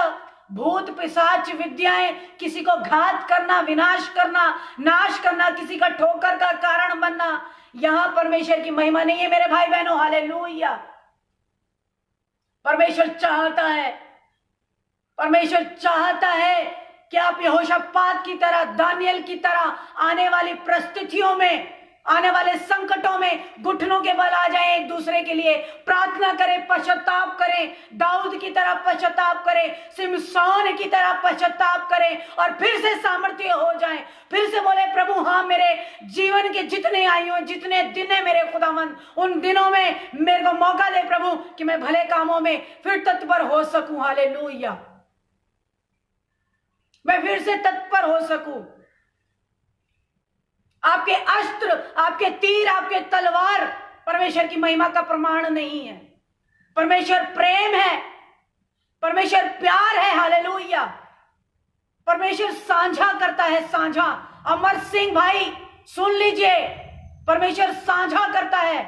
भूत पिशाच विद्याएं, किसी को घात करना, विनाश करना, नाश करना, किसी का ठोकर का कारण बनना, यहां परमेश्वर की महिमा नहीं है मेरे भाई बहनों। हालेलुया। परमेश्वर चाहता है कि आप यहोशापात की तरह, दानियल की तरह आने वाली परिस्थितियों में, आने वाले संकटों में घुटनों के बल आ जाएं, एक दूसरे के लिए प्रार्थना करें, पश्चाताप करें, दाऊद की तरह पश्चाताप करें, सिमसोन की तरह पश्चाताप करें और फिर से सामर्थ्य हो जाएं, फिर से बोले प्रभु हाँ, मेरे जीवन के जितने आयु, जितने दिन है मेरे खुदावंद, उन दिनों में मेरे को मौका दे प्रभु कि मैं भले कामों में फिर तत्पर हो सकूं। हालेलुया। मैं फिर से तत्पर हो सकूं। आपके अस्त्र, आपके तीर, आपके तलवार परमेश्वर की महिमा का प्रमाण नहीं है। परमेश्वर प्रेम है, परमेश्वर प्यार है। हालेलुया। परमेश्वर साझा करता है, साझा। अमर सिंह भाई सुन लीजिए, परमेश्वर साझा करता है,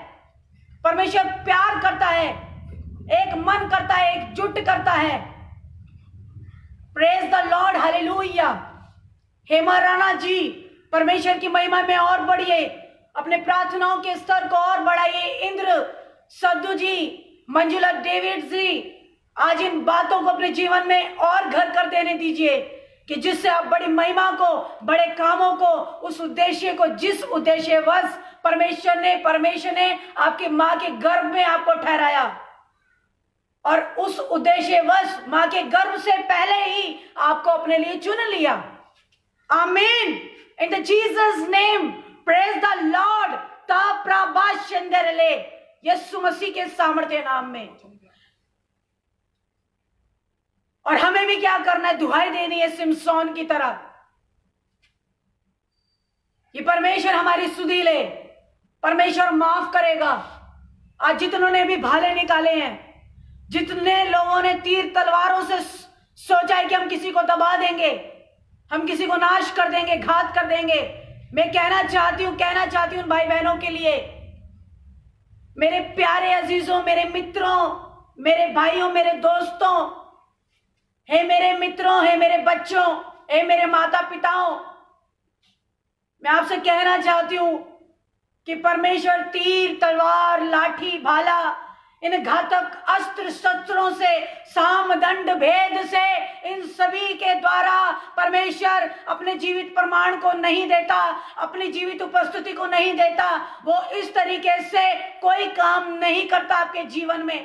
परमेश्वर प्यार करता है, एक मन करता है, एकजुट करता है। Praise the Lord. Hallelujah. Hema Rana ji, परमेश्वर की महिमा में और बढ़िए, अपने प्रार्थनाओं के स्तर को और बढ़ाइए। इंद्र सद्दू जी, मंजुला डेविड जी, आज इन बातों को अपने जीवन में और घर कर देने दीजिए कि जिससे आप बड़ी महिमा को, बड़े कामों को, उस उद्देश्य को, जिस उद्देश्यवश परमेश्वर ने आपकी मां के गर्भ में आपको ठहराया, और उस उद्देश्यवश मां के गर्भ से पहले ही आपको अपने लिए चुन लिया। आमीन। In the Jesus name, praise the Lord. ता प्रभाशंदरले, यीशु मसीह के सामर्थ्य नाम में। और हमें भी क्या करना है? दुहाई देनी है सिमसोन की तरह कि परमेश्वर हमारी सुधि ले, परमेश्वर माफ करेगा। आज जितनों ने भी भाले निकाले हैं, जितने लोगों ने तीर तलवारों से सोचा है कि हम किसी को दबा देंगे, हम किसी को नाश कर देंगे, घात कर देंगे, मैं कहना चाहती हूं भाई बहनों के लिए, मेरे प्यारे अजीजों, मेरे मित्रों, मेरे भाइयों, मेरे दोस्तों, हे मेरे मित्रों, हे मेरे बच्चों, हे मेरे माता पिताओं, मैं आपसे कहना चाहती हूं कि परमेश्वर तीर, तलवार, लाठी, भाला, इन घातक अस्त्र शस्त्रों से, साम दंड भेद से, इन सभी के द्वारा परमेश्वर अपने जीवित प्रमाण को नहीं देता, अपनी जीवित उपस्थिति को नहीं देता। वो इस तरीके से कोई काम नहीं करता आपके जीवन में।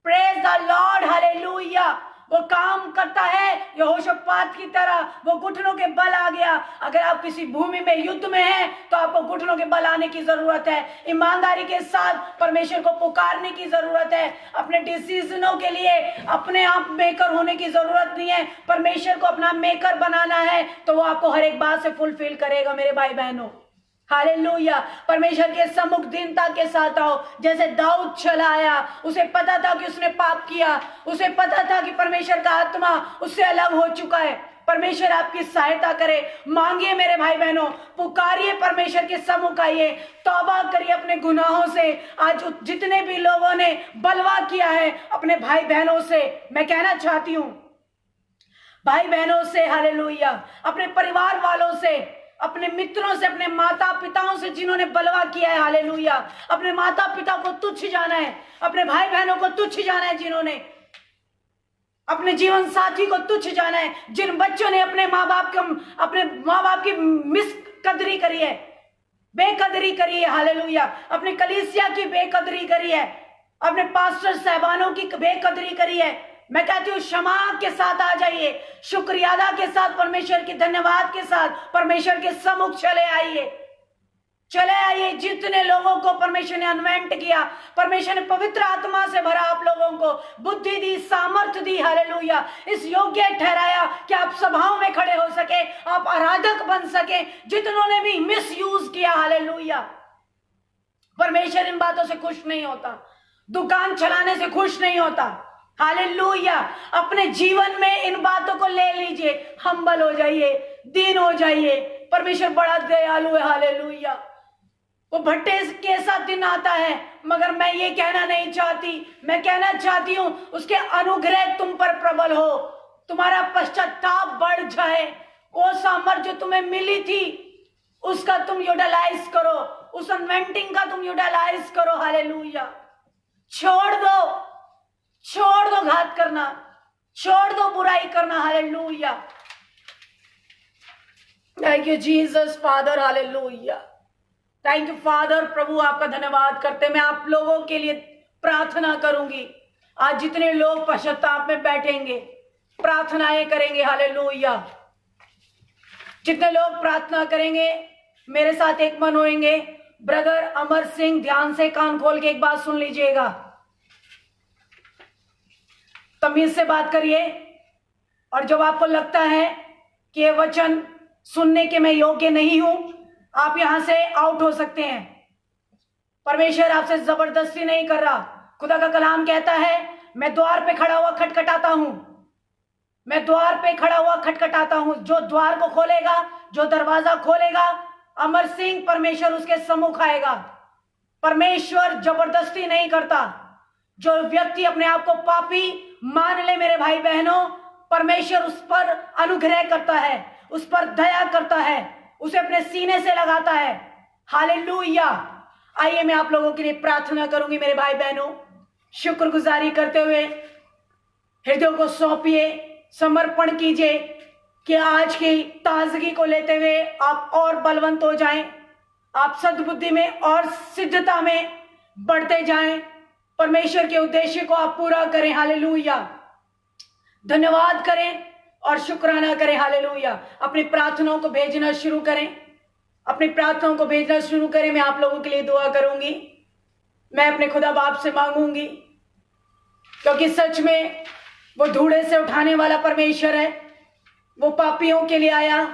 Praise the Lord. हालेलुया। वो काम करता है यहोशापात की तरह, वो घुटनों के बल आ गया। अगर आप किसी भूमि में युद्ध में हैं तो आपको घुटनों के बल आने की जरूरत है, ईमानदारी के साथ परमेश्वर को पुकारने की जरूरत है। अपने डिसीजनों के लिए अपने आप मेकर होने की जरूरत नहीं है, परमेश्वर को अपना मेकर बनाना है तो वो आपको हर एक बात से फुलफिल करेगा मेरे भाई बहनों। हालेलुया। परमेश्वर के सम्मुख दीनता के साथ आओ, जैसे दाऊद चला आया। उसे पता था कि उसने पाप किया, उसे पता था कि परमेश्वर का आत्मा उससे अलग हो चुका है। परमेश्वर आपकी सहायता करे। मांगिए मेरे भाई बहनों, पुकारिए, परमेश्वर के सम्मुख आइए, तौबा करिए अपने गुनाहों से। आज जितने भी लोगों ने बलवा किया है अपने भाई बहनों से, मैं कहना चाहती हूं, भाई बहनों से, हालेलुया, अपने परिवार वालों से, अपने मित्रों से, अपने माता पिताओं से जिन्होंने बलवा किया है, हालेलुया, अपने माता पिता को तुच्छ जाना है, अपने भाई बहनों को तुच्छ जाना है, जिन्होंने अपने जीवन साथी को तुच्छ जाना है, जिन बच्चों ने अपने माँ बाप की मिसकदरी करी है, बेकदरी करी है, हालेलुया, अपने कलीसिया की बेकदरी करी है, अपने पास्टर साहबानों की बेकदरी करी है, मैं कहती हूँ क्षमा के साथ आ जाइए, शुक्रियादा के साथ, परमेश्वर के धन्यवाद के साथ परमेश्वर के सम्मुख चले आइए। चले आइए, जितने लोगों को परमेश्वर ने अनवेंट किया, परमेश्वर ने पवित्र आत्मा से भरा, आप लोगों को बुद्धि दी, सामर्थ दी, हालेलुया, इस योग्य ठहराया कि आप सभाओं में खड़े हो सके, आप आराधक बन सके। जितनों ने भी मिस यूज किया, हालेलुया, परमेश्वर इन बातों से खुश नहीं होता, दुकान चलाने से खुश नहीं होता, हालेलुया। अपने जीवन में इन बातों को ले लीजिए, हम्बल हो जाइए, दीन हो जाइए, परमेश्वर बड़ा दयालु है, हालेलुया। वो भट्टे के साथ दिन आता है, मगर मैं ये कहना नहीं चाहती, मैं कहना चाहती हूं उसके अनुग्रह तुम पर प्रबल हो, तुम्हारा पश्चाताप बढ़ जाए, वो सामर्थ जो तुम्हें मिली थी उसका तुम यूटिलाइज करो, उस अनवेंटिंग का तुम यूटिलाइज करो, हालेलुया। छोड़ दो घात करना, छोड़ दो बुराई करना, hallelujah. Thank you Jesus father, hallelujah. Thank you father. प्रभु आपका धन्यवाद करते, मैं आप लोगों के लिए प्रार्थना करूंगी। आज जितने लोग पश्चाताप में बैठेंगे, प्रार्थनाएं करेंगे, हालेलुया, जितने लोग प्रार्थना करेंगे, मेरे साथ एक मन होएंगे। ब्रदर अमर सिंह, ध्यान से कान खोल के एक बात सुन लीजिएगा, तमीज से बात करिए, और जब आपको लगता है कि ये वचन सुनने के मैं योग्य नहीं हूं, आप यहां से आउट हो सकते हैं। परमेश्वर आपसे जबरदस्ती नहीं कर रहा। खुदा का कलाम कहता है, मैं द्वार पे खड़ा हुआ खटखटाता हूं, मैं द्वार पे खड़ा हुआ खटखटाता हूं, जो द्वार को खोलेगा, जो दरवाजा खोलेगा, अमर सिंह, परमेश्वर उसके सम्मुख आएगा। परमेश्वर जबरदस्ती नहीं करता। जो व्यक्ति अपने आप को पापी मान ले, मेरे भाई बहनों, परमेश्वर उस पर अनुग्रह करता है, उस पर दया करता है, उसे अपने सीने से लगाता है, हालेलुया। आइए मैं आप लोगों के लिए प्रार्थना करूंगी, मेरे भाई बहनों, शुक्रगुजारी करते हुए हृदयों को सौंपिए, समर्पण कीजिए कि आज की ताजगी को लेते हुए आप और बलवंत हो जाएं, आप सद्बुद्धि में और सिद्धता में बढ़ते जाएं, परमेश्वर के उद्देश्य को आप पूरा करें, हालेलुया। धन्यवाद करें और शुक्राना करें, हालेलुया। अपनी प्रार्थनाओं को भेजना शुरू करें, अपनी प्रार्थनाओं को भेजना शुरू करें। मैं आप लोगों के लिए दुआ करूंगी, मैं अपने खुदा बाप से मांगूंगी, क्योंकि सच में वो धूड़े से उठाने वाला परमेश्वर है। वो पापियों के लिए आया,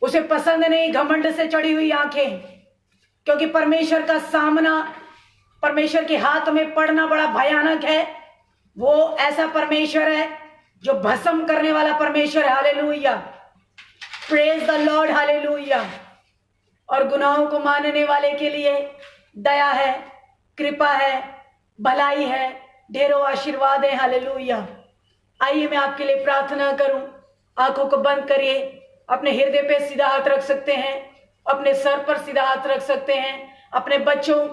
उसे पसंद नहीं घमंड से चढ़ी हुई आंखें, क्योंकि परमेश्वर का सामना, परमेश्वर के हाथ में पड़ना बड़ा भयानक है। वो ऐसा परमेश्वर है जो भस्म करने वाला परमेश्वर है, hallelujah, praise the Lord, hallelujah. और गुनाहों को मानने वाले के लिए दया है, कृपा है, भलाई है, ढेरों आशीर्वाद है, हालेलुया। आइए मैं आपके लिए प्रार्थना करूं। आंखों को बंद करिए, अपने हृदय पे सीधा हाथ रख सकते हैं, अपने सर पर सीधा हाथ रख सकते हैं। अपने बच्चों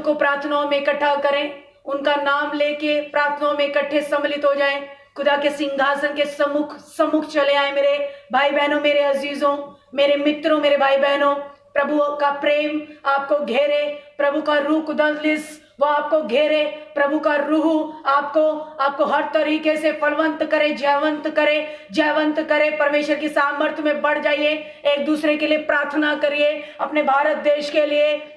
को प्रार्थनाओं में इकट्ठा करें, उनका नाम लेके प्रार्थनाओं में इकट्ठे सम्मिलित हो जाएं, खुदा के सिंहासन के सम्मुख चले आए। मेरे भाई बहनों, मेरे अजीजों, मेरे मित्रों, मेरे भाई बहनों, प्रभु का प्रेम आपको घेरे, प्रभु का रूह कुदस वो आपको घेरे, प्रभु का रूह आपको हर तरीके से फलवंत करे, जयवंत करे। परमेश्वर की सामर्थ्य में बढ़ जाइए। एक दूसरे के लिए प्रार्थना करिए, अपने भारत देश के लिए,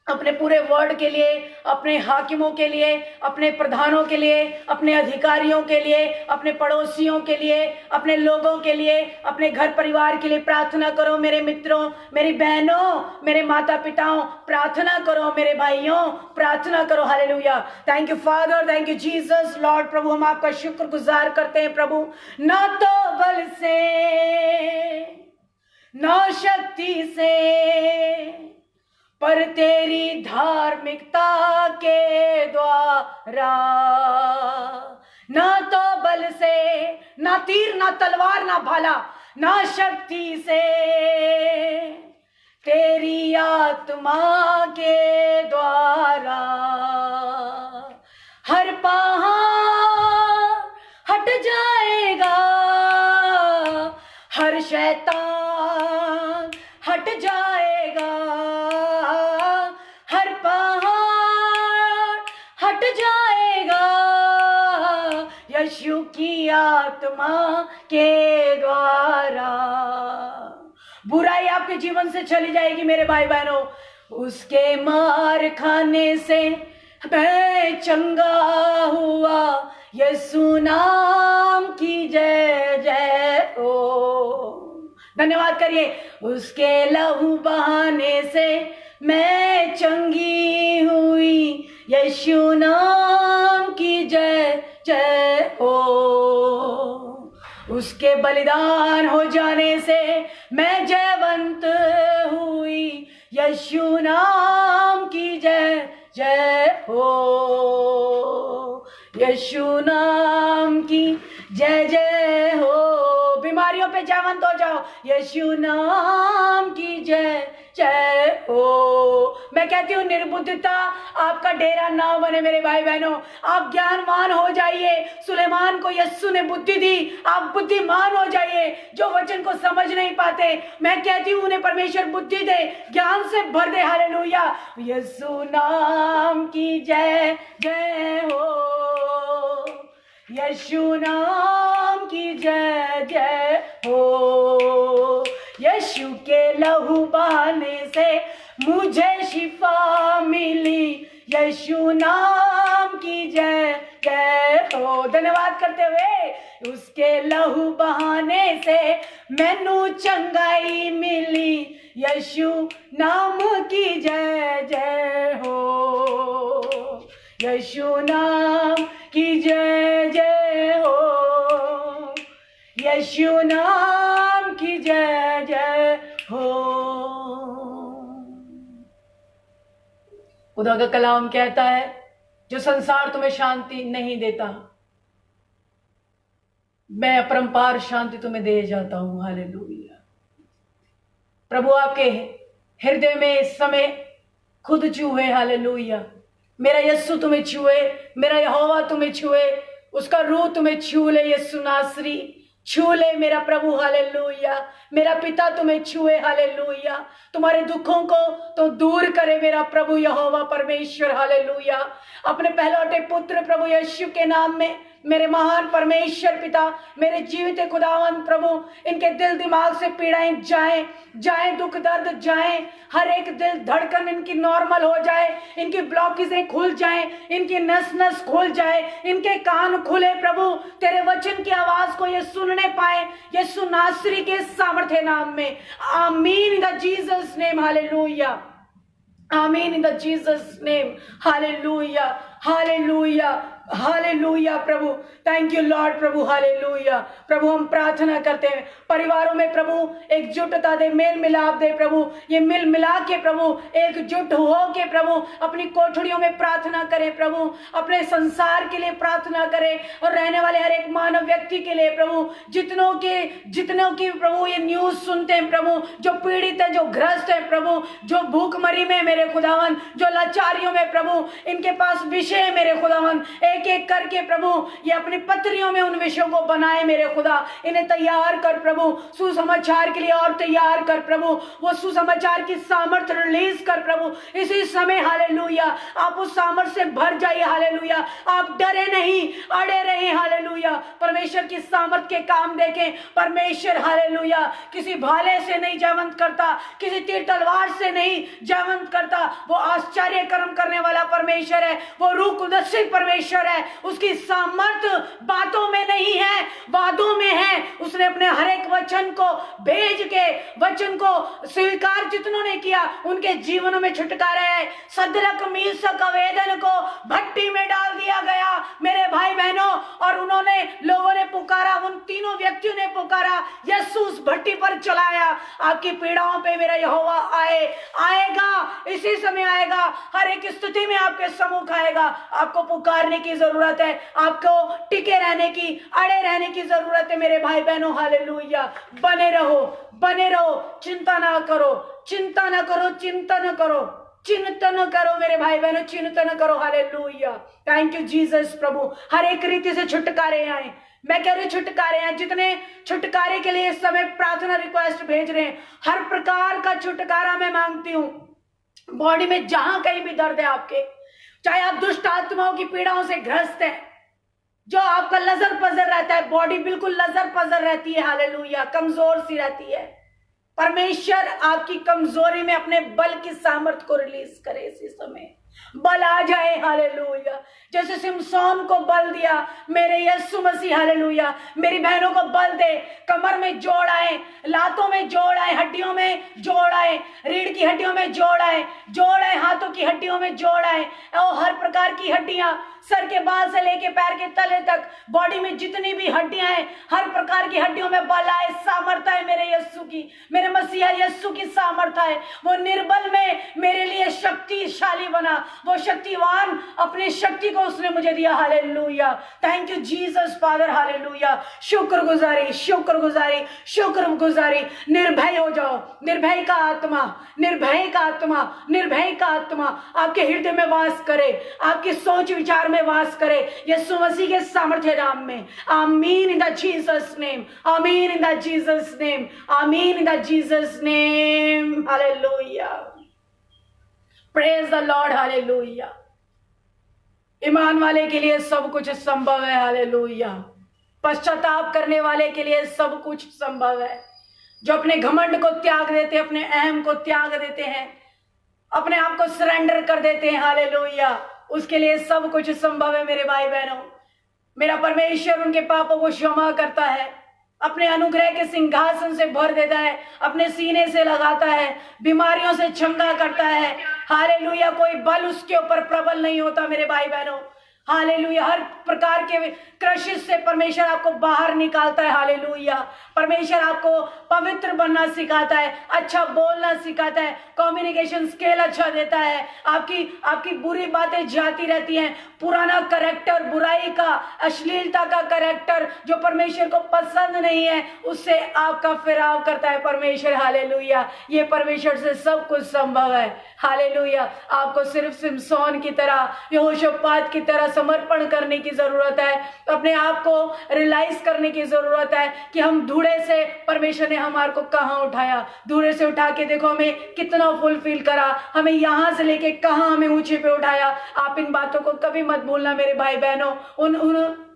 अपने पूरे वर्ल्ड के लिए, अपने हाकिमों के लिए, अपने प्रधानों के लिए, अपने अधिकारियों के लिए, अपने पड़ोसियों के लिए, अपने लोगों के लिए, अपने घर परिवार के लिए प्रार्थना करो। मेरे मित्रों, मेरी बहनों, मेरे माता पिताओं, प्रार्थना करो। मेरे भाइयों, प्रार्थना करो, hallelujah. Thank you father, thank you Jesus, Lord. प्रभु हम आपका शुक्रगुजार करते हैं प्रभु, ना तो बल से ना शक्ति से, पर तेरी धार्मिकता के द्वारा, ना तो बल से, ना तीर, ना तलवार, ना भाला, ना शक्ति से, तेरी आत्मा के द्वारा हर पहाड़ हट जाएगा, हर शैतान हट जाएगा, हर पहाड़ हट जाएगा, यीशु की आत्मा के द्वारा। बुराई आपके जीवन से चली जाएगी मेरे भाई बहनों। उसके मार खाने से मैं चंगा हुआ, यीशु नाम की जय जय हो। धन्यवाद करिए। उसके लहू बहाने से मैं चंगी हुई, यीशु नाम की जय जय हो। उसके बलिदान हो जाने से मैं जयवंत हुई, यीशु नाम की जय जय हो। यीशु नाम की जय जय हो। बीमारियों पे जयवंत हो जाओ, यीशु नाम की जय जय हो। मैं कहती हूँ निर्बुद्धता आपका डेरा ना बने मेरे भाई बहनों। आप ज्ञानवान हो जाइए। सुलेमान को यीशु ने बुद्धि दी, आप बुद्धिमान हो जाइए। जो वचन को समझ नहीं पाते, मैं कहती हूँ उन्हें परमेश्वर बुद्धि दे, ज्ञान से भर दे। हालेलुया। यीशु नाम की जय जय हो, यीशु नाम की जय जय हो। यीशु के लहू बहाने से मुझे शिफा मिली, यीशु नाम की जय जय हो। धन्यवाद करते हुए उसके लहू बहाने से मैनू चंगाई मिली, यीशु नाम की जय जय हो। यीशु नाम की जय जय हो, यीशु नाम की जय जय हो। खुदा का कलाम कहता है, जो संसार तुम्हें शांति नहीं देता, मैं अपरंपार शांति तुम्हें दे जाता हूं। हालेलुया। प्रभु आपके हृदय में इस समय खुद छुए। हालेलुया। मेरा यीशु तुम्हें छुए, मेरा यहोवा तुम्हें छुए, उसका रूह तुम्हें छू ले। यीशु नासरी छू ले मेरा प्रभु। हालेलुया। मेरा पिता तुम्हें छुए। हालेलुया। तुम्हारे दुखों को तो दूर करे मेरा प्रभु यहोवा परमेश्वर। हालेलुया। अपने पहलौठे पुत्र प्रभु यीशु के नाम में मेरे महान परमेश्वर पिता, मेरे जीवित खुदावंत प्रभु, इनके दिल दिमाग से पीड़ाएं जाएं, जाएं दुख दर्द जाएं, हर एक दिल धड़कन इनकी नॉर्मल हो जाए, इनकी ब्लॉकेजें खुल जाएं, इनकी नस नस खुल जाए, इनके कान खुले प्रभु, तेरे वचन की आवाज को ये सुनने पाए, यीशु नासरी के सामर्थ्य नाम में। Amen in the Jesus name. Hallelujah. Amen in the Jesus name. Hallelujah. Hallelujah. Hallelujah प्रभु। थैंक यू लॉर्ड प्रभु। हालेलुया। प्रभु हम प्रार्थना करते हैं परिवारों में प्रभु एकजुटता दे, मेल मिलाप दे प्रभु। ये मिल मिला के प्रभु एकजुट हो के प्रभु अपनी कोठरियों में प्रार्थना करें प्रभु, अपने संसार के लिए प्रार्थना करें और रहने वाले हर एक मानव व्यक्ति के लिए प्रभु, जितनों की प्रभु ये न्यूज सुनते हैं प्रभु, जो पीड़ित है, जो ग्रस्त है प्रभु, जो भूखमरी में मेरे खुदावन, जो लाचारियों में प्रभु, इनके पास विषय है मेरे खुदावन, एक एक करके प्रभु ये अपनी पत्रियों में उन विषयों को बनाए मेरे खुदा। इन्हें तैयार कर प्रभु सुसमाचार के लिए, और तैयार कर प्रभु वो सुसमाचार की सामर्थ्य रिलीज कर प्रभु इसी समय। हालेलुया। आप उस सामर्थ्य से भर जाइए। हालेलुया। आप डरे नहीं, अड़े रहे। हालेलुया। परमेश्वर की सामर्थ्य के काम देखें। परमेश्वर हालेलुया किसी भाले से नहीं जयवंत करता, किसी तीर तलवार से नहीं जयवंत करता। वो आश्चर्य कर्म करने वाला परमेश्वर है, वो रूह कुदसित परमेश्वर है। उसकी सामर्थ्य बातों में नहीं है, वादों में है। उसने अपने हर एक वचन को भेज के, वचन को स्वीकार जितनों ने किया उनके जीवनों में छुटकारा है। सदरक मीसक अवेदन को भट्टी में डाल दिया गया मेरे भाई बहनों, और उन्होंने लोगों ने पुकारा, उन तीनों व्यक्तियों ने पुकारा, यीशु उस भट्टी पर चलाया। आपकी पीड़ाओं पे मेरा यहोवा आएगा, इसी समय आएगा, हर एक स्थिति में आपके सम्मुख आएगा। आपको पुकारने की जरूरत है, आपको टिके रहने की, अड़े रहने की जरूरत है मेरे भाई बहनों। हालेलुया। बने रहो, बने रहो, चिंता ना करो, चिंता ना करो, चिंतन करो, चिंतन करो मेरे भाई बहनों, चिंतन करो। हालेलुया। थैंक यू जीसस प्रभु। हर एक रीति से छुटकारे आए, मैं कह रही छुटकारे हैं। जितने छुटकारे के लिए इस समय प्रार्थना रिक्वेस्ट भेज रहे हैं, हर प्रकार का छुटकारा मैं मांगती हूँ। बॉडी में जहां कहीं भी दर्द है आपके, चाहे आप दुष्ट आत्माओं की पीड़ाओं से ग्रस्त हैं, जो आपका लजर पजर रहता है, बॉडी बिल्कुल लजर पजर रहती है। हालेलुया। कमजोर सी रहती है, परमेश्वर आपकी कमजोरी में अपने बल की सामर्थ को रिलीज करे। इसी समय बल आ जाए, हालेलुया। जैसे सिमसोन को बल दिया मेरे यीशु मसीह, हालेलुया, मेरी बहनों को बल दे। कमर में जोड़ आए, लातों में जोड़ आए, हड्डियों में जोड़ आए, रीढ़ की हड्डियों में जोड़ आए, हाथों की हड्डियों में जोड़ आए, और हर प्रकार की हड्डियां, सर के बाल से लेके पैर के तले तक, बॉडी में जितनी भी हड्डियां हैं, हर प्रकार की हड्डियों में बल आए। सामर्थ है मेरे यीशु की, मेरे मसीहा यीशु की सामर्थ है। वो निर्बल में मेरे लिए शक्तिशाली बना, वो शक्तिवान, अपनी शक्ति को उसने मुझे दिया। Hallelujah, thank you Jesus father, hallelujah. शुक्रगुजारी, शुक्रगुजारी, शुक्रगुजारी। निर्भय हो जाओ। निर्भय का आत्मा, निर्भय का आत्मा, निर्भय का आत्मा आपके हृदय में वास करे, आपके सोच विचार में वास करे, यीशु मसीह के सामर्थ्य नाम में। Amen in the Jesus name, amen in the Jesus name, amen in the Jesus name, hallelujah. Praise the Lord, hallelujah. ईमान वाले के लिए सब कुछ संभव है, हालेलुया। पश्चाताप करने वाले के लिए सब कुछ संभव है। जो अपने घमंड को त्याग देते, अपने अहम को त्याग देते हैं, अपने आप को सरेंडर कर देते हैं, हालेलुया, उसके लिए सब कुछ संभव है मेरे भाई बहनों। मेरा परमेश्वर उनके पापों को क्षमा करता है, अपने अनुग्रह के सिंहासन से भर देता है, अपने सीने से लगाता है, बीमारियों से चंगा करता है, हालेलुया। कोई बल उसके ऊपर प्रबल नहीं होता मेरे भाई बहनों, हालेलुया। हर प्रकार के क्रशिश से परमेश्वर आपको बाहर निकालता है, हालेलुया। परमेश्वर आपको पवित्र बनना सिखाता है, अच्छा बोलना सिखाता है, कम्युनिकेशन स्किल अच्छा देता है, आपकी बुरी बातें जाती रहती हैं। पुराना करैक्टर, बुराई का, अश्लीलता का करैक्टर जो परमेश्वर को पसंद नहीं है, उससे आपका फिराव करता है परमेश्वर, हालेलुया। ये परमेश्वर से सब कुछ संभव है, हालेलुया। आपको सिर्फ सिमसोन की तरह, यहोशापात की तरह समर्पण करने की जरूरत है, अपने आप को रियलाइज करने की जरूरत है कि हम धूड़े से, परमेश्वर ने हमारे को कहां उठाया, धूड़े से उठा के देखो हमें कितना फुलफिल करा, हमें यहां से लेके कहां हमें ऊंचे पे उठाया। आप इन बातों को कभी मत भूलना मेरे भाई बहनों, उन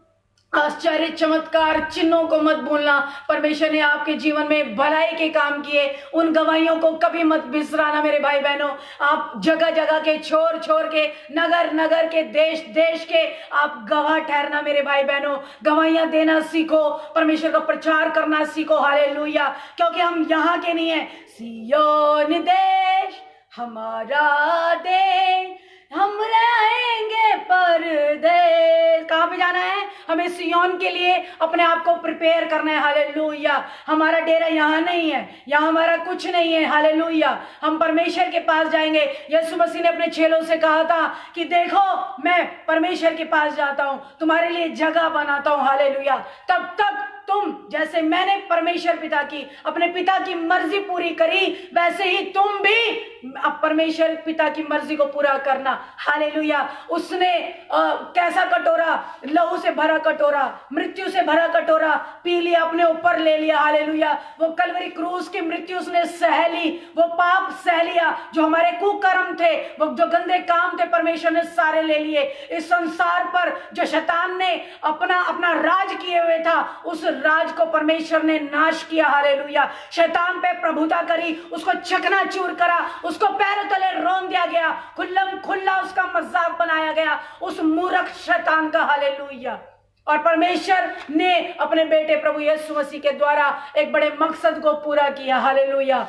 आश्चर्य चमत्कार चिन्हों को मत भूलना। परमेश्वर ने आपके जीवन में भलाई के काम किए, उन गवाहियों को कभी मत बिसराना मेरे भाई बहनों। आप जगह जगह के, छोर छोर के, नगर नगर के, देश देश के आप गवाह ठहरना मेरे भाई बहनों। गवाहियां देना सीखो, परमेश्वर का प्रचार करना सीखो, हालेलुया। क्योंकि हम यहाँ के नहीं है, सियोन देश हमारा देश, हम रहेंगे परदेश। कहाँ पे जाना है? हमें सियोन के लिए अपने आप को प्रिपेयर करना है, हालेलुया। हमारा डेरा यहाँ नहीं है, यहाँ हमारा कुछ नहीं है, हालेलुया। हम परमेश्वर के पास जाएंगे। यीशु मसीह ने अपने चेलों से कहा था कि देखो मैं परमेश्वर के पास जाता हूँ, तुम्हारे लिए जगह बनाता हूँ, हालेलुया। तब तक तुम, जैसे मैंने परमेश्वर पिता की, अपने पिता की मर्जी पूरी करी, वैसे ही तुम भी अब परमेश्वर पिता की मर्जी को पूरा करना, हालेलुया। उसने कैसा कटोरा, लहू से भरा कटोरा, मृत्यु से भरा कटोरा पी लिया, अपने ऊपर ले लिया, हालेलुया। वो कलवरी क्रूस की मृत्यु उसने सह ली, वो पाप सह लिया, जो हमारे कुकर्म थे, वो जो गंदे काम थे, परमेश्वर ने सारे ले लिए। इस संसार पर जो शैतान ने अपना राज किए हुए था, उस राज को परमेश्वर ने नाश किया, हालेलुया। शैतान पे प्रभुता करी, उसको चकनाचूर करा, उसको पैरों तले रोन दिया गया, खुल्लम खुल्ला उसका मजाक बनाया गया, उस मूर्ख शैतान का, हालेलुया। और परमेश्वर ने अपने बेटे प्रभु यीशु मसीह के द्वारा एक बड़े मकसद को पूरा किया, हालेलुया।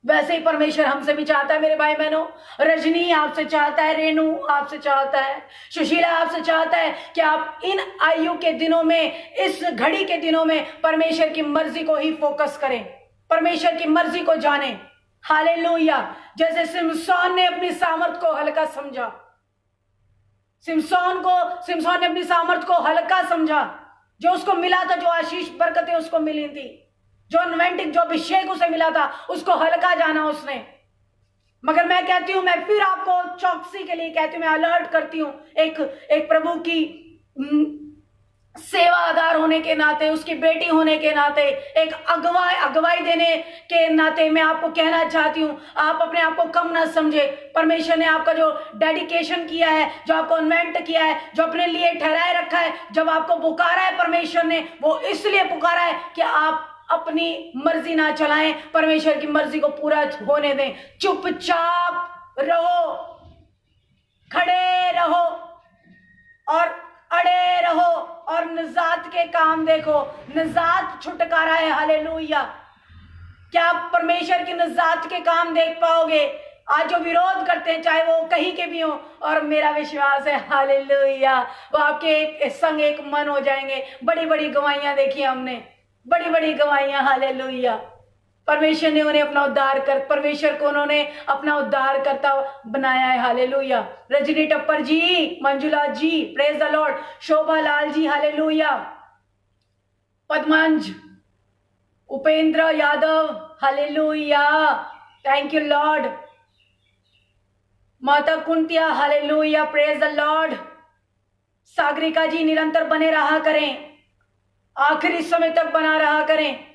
वैसे ही परमेश्वर हमसे भी चाहता है मेरे भाई बहनों। रजनी आपसे चाहता है, रेनू आपसे चाहता है, सुशीला आपसे चाहता है कि आप इन आयु के दिनों में, इस घड़ी के दिनों में परमेश्वर की मर्जी को ही फोकस करें, परमेश्वर की मर्जी को जाने, हालेलुया। जैसे सिमसोन ने अपनी सामर्थ को हल्का समझा, सिमसोन ने अपनी सामर्थ को हल्का समझा। जो उसको मिला था, जो आशीष बरकतें उसको मिली थी, जो अनवेंटिक, जो अभिषेक उसे मिला था, उसको हल्का जाना उसने। मगर मैं कहती हूं, मैं फिर आपको चौकसी के लिए कहती हूं, मैं अलर्ट करती हूं, एक प्रभु की सेवादार होने के नाते, उसकी बेटी होने के नाते, एक अगुवाई देने के नाते मैं आपको कहना चाहती हूं, आप अपने आप को कम ना समझे। परमेश्वर ने आपका जो डेडिकेशन किया है, जो आपको इन्वेंट किया है, जो अपने लिए ठहराए रखा है, जब आपको पुकारा है परमेश्वर ने, वो इसलिए पुकारा है कि आप अपनी मर्जी ना चलाएं, परमेश्वर की मर्जी को पूरा होने दें। चुपचाप रहो, खड़े रहो और अड़े रहो और निजात के काम देखो। निजात छुटकारा है, हालेलुया। क्या आप परमेश्वर की निजात के काम देख पाओगे? आज जो विरोध करते हैं, चाहे वो कहीं के भी हो, और मेरा विश्वास है हालेलुया वो आपके एक संग एक मन हो जाएंगे। बड़ी बड़ी गवाहियां देखी हमने, बड़ी बड़ी गवाहियां, हालेलुया। परमेश्वर ने उन्हें अपना उद्धार कर, परमेश्वर को उन्होंने अपना उद्धार करता बनाया है, hallelujah. Rajni Tappar ji, Manjula ji, praise the Lord. Shobha Lal ji, hallelujah. Padmanj, Upendra Yadav, hallelujah, thank you Lord. माता Kuntiya, hallelujah, praise the Lord. Sagarika ji, निरंतर बने रहा करें, आखिरी समय तक बना रहा करें,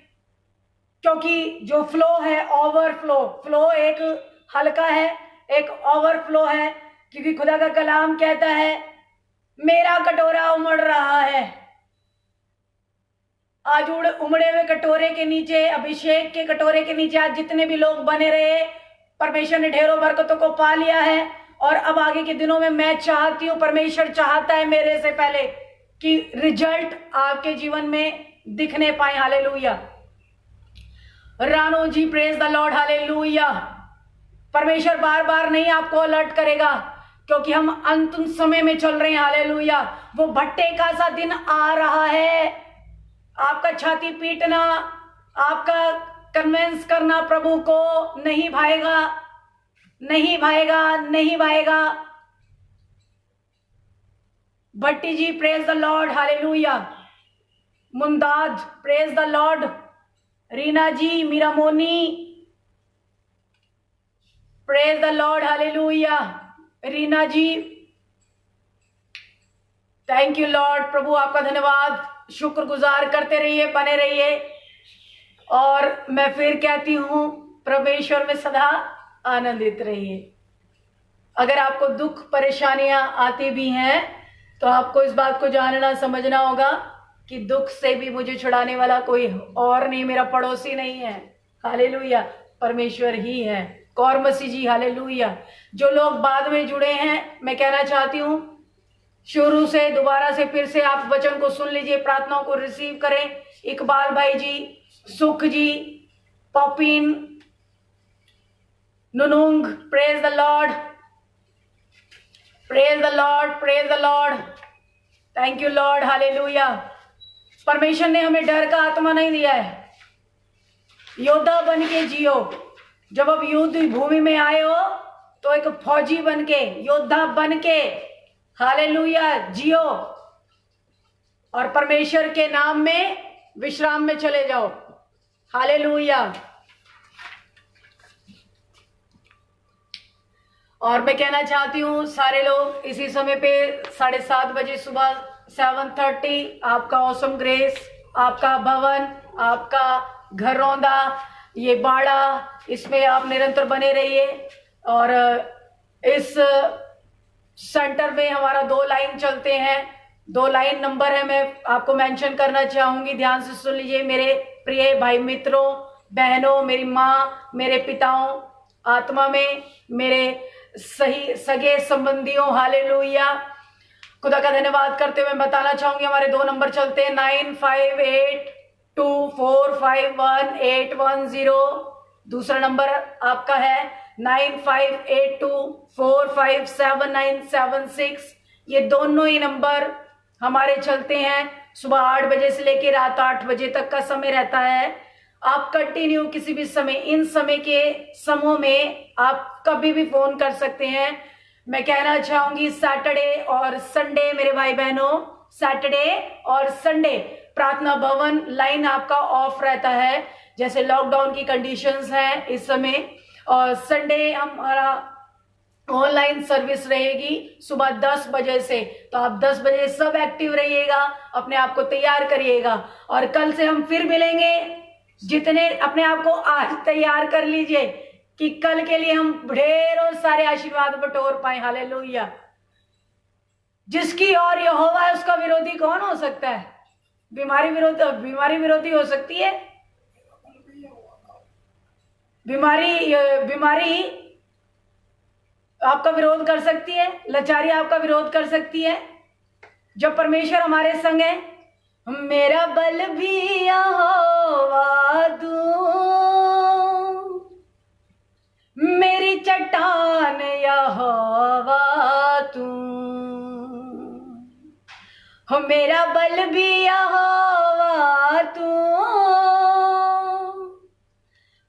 क्योंकि जो फ्लो है, ओवरफ्लो, फ्लो एक हल्का है, एक ओवरफ्लो है, क्योंकि खुदा का कलाम कहता है मेरा कटोरा उमड़ रहा है। आज उमड़े हुए कटोरे के नीचे, अभिषेक के कटोरे के नीचे आज जितने भी लोग बने रहे, परमेश्वर ने ढेरों बरकतों को पा लिया है। और अब आगे के दिनों में मैं चाहती हूं, परमेश्वर चाहता है मेरे से पहले कि रिजल्ट आपके जीवन में दिखने पाए, हालेलुया। रानो जी, प्रेज द लॉर्ड, हालेलुया। परमेश्वर बार बार नहीं आपको अलर्ट करेगा, क्योंकि हम अंतिम समय में चल रहे हैं, हालेलुया। वो भट्टे का सा दिन आ रहा है। आपका छाती पीटना, आपका कन्विंस करना प्रभु को नहीं भाएगा, नहीं भाएगा, नहीं भाएगा। Bhatti ji, praise the Lord, hallelujah. Mumtaz, praise the lord. Reena ji, Meera Moni, praise the Lord, hallelujah. Reena ji, thank you Lord. प्रभु आपका धन्यवाद, शुक्रगुजार करते रहिए, बने रहिए। और मैं फिर कहती हूं, परमेश्वर में सदा आनंदित रहिए। अगर आपको दुख परेशानियां आती भी हैं, तो आपको इस बात को जानना समझना होगा कि दुख से भी मुझे छुड़ाने वाला कोई और नहीं, मेरा पड़ोसी नहीं है, हालेलुया, परमेश्वर ही है। कौर मसीह जी, हालेलुया। जो लोग बाद में जुड़े हैं, मैं कहना चाहती हूं, शुरू से दोबारा से फिर से आप वचन को सुन लीजिए, प्रार्थनाओं को रिसीव करें। इकबाल भाई ji, Sukh ji, Popin, Nunung, praise the lord, praise the lord, praise the lord, thank you Lord, hallelujah. परमेश्वर ने हमें डर का आत्मा नहीं दिया है। योद्धा बन के जियो। जब अब युद्ध भूमि में आए हो, तो एक फौजी बन के, योद्धा बन के, हालेलुया, जियो। और परमेश्वर के नाम में विश्राम में चले जाओ, हालेलुया। और मैं कहना चाहती हूँ, सारे लोग इसी समय पे 7:30 बजे सुबह 7:30, आपका ऑसम ग्रेस, आपका भवन, आपका घर रौंदा, ये बाड़ा, इसमें आप निरंतर बने रहिए। और इस सेंटर में हमारा 2 लाइन चलते हैं, 2 लाइन नंबर है, मैं आपको मेंशन करना चाहूंगी, ध्यान से सुन लीजिए मेरे प्रिय भाई मित्रों, बहनों, मेरी माँ, मेरे पिताओं, आत्मा में मेरे सही सगे संबंधियों, हालेलुया। खुदा का धन्यवाद करते हुए मैं बताना चाहूंगी, हमारे 2 नंबर चलते हैं, 9582451810। दूसरा नंबर आपका है 9582457976। ये दोनों ही नंबर हमारे चलते हैं। सुबह 8 बजे से लेकर रात 8 बजे तक का समय रहता है। आप कंटिन्यू किसी भी समय, इन समय के समूह में आप कभी भी फोन कर सकते हैं। मैं कहना चाहूंगी, सैटरडे और संडे मेरे भाई बहनों, सैटरडे और संडे प्रार्थना भवन लाइन आपका ऑफ रहता है, जैसे लॉकडाउन की कंडीशंस हैं इस समय। और संडे हमारा ऑनलाइन सर्विस रहेगी सुबह 10 बजे से। तो आप 10 बजे सब एक्टिव रहिएगा, अपने आप को तैयार करिएगा। और कल से हम फिर मिलेंगे। जितने अपने आप को आज तैयार कर लीजिए कि कल के लिए हम ढेरों सारे आशीर्वाद बटोर पाए, हालेलुया। जिसकी और यहोवा है, उसका विरोधी कौन हो सकता है? बीमारी विरोधी हो सकती है? बीमारी आपका विरोध कर सकती है, लाचारी आपका विरोध कर सकती है। जब परमेश्वर हमारे संग है, मेरा बल भी यहोवा तू, मेरी चट्टान यहोवा तू, हो मेरा बल भी यहोवा तू,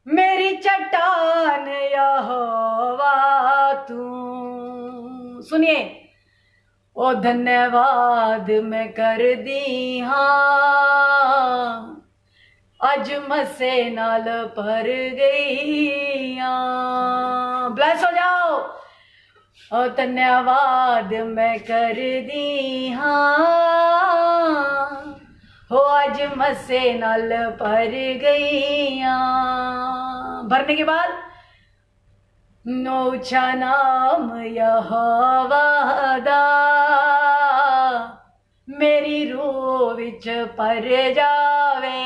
मेरी चट्टान यहोवा तू। सुनिए, ओ धन्यवाद मैं कर दी हाँ, अज मसे नाल भर गई हाँ। ब्लेस हो जाओ। ओ धन्यवाद मैं कर दी हाँ, हो आज मसे नाल भर गई हाँ। भरने के बाद नौचा नाम यहोवा दा, मेरी रूह विच भर जावे।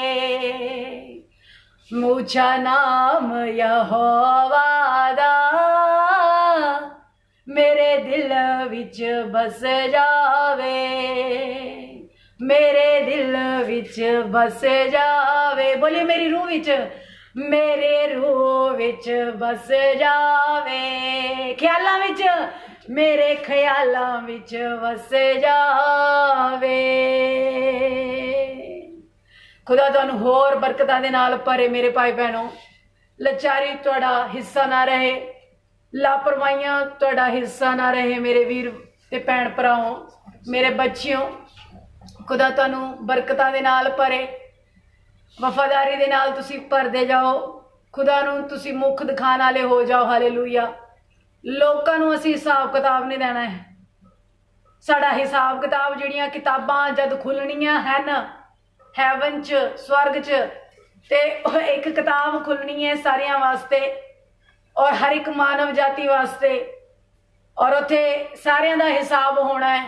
मूचा नाम यहोवा दा, मेरे दिल विच बस जावे, मेरे दिल विच बस जावे। बोलिए मेरी रूह विच, मेरे रूह विच बस जावे। ख्यालां विच, मेरे ख्यालां विच बस जावे। खुदा तुहानूं होर बरकतां दे नाल भरे मेरे भाई बहनों। लाचारी तुहाडा हिस्सा ना रहे, लापरवाहियां तुहाडा हिस्सा ना रहे मेरे वीर ते भैण भराओ, मेरे बच्चियों। खुदा तुहानूं बरकतां दे नाल भरे, वफादारी दे नाल तुसीं भरदे जाओ। खुदा नूं तुसीं मुख दिखाण वाले हो जाओ। हालेलूया। लोकां नूं असीं हिसाब किताब नहीं देना है। साडा हिसाब किताब जिहड़ियां किताबां जद खुलणियां हैन हैवन च, स्वर्ग च, ते एक किताब खुलनी है सारियां वास्ते और हर एक मानव जाति वास्ते, और उत्थे सारियां दा हिसाब होना है।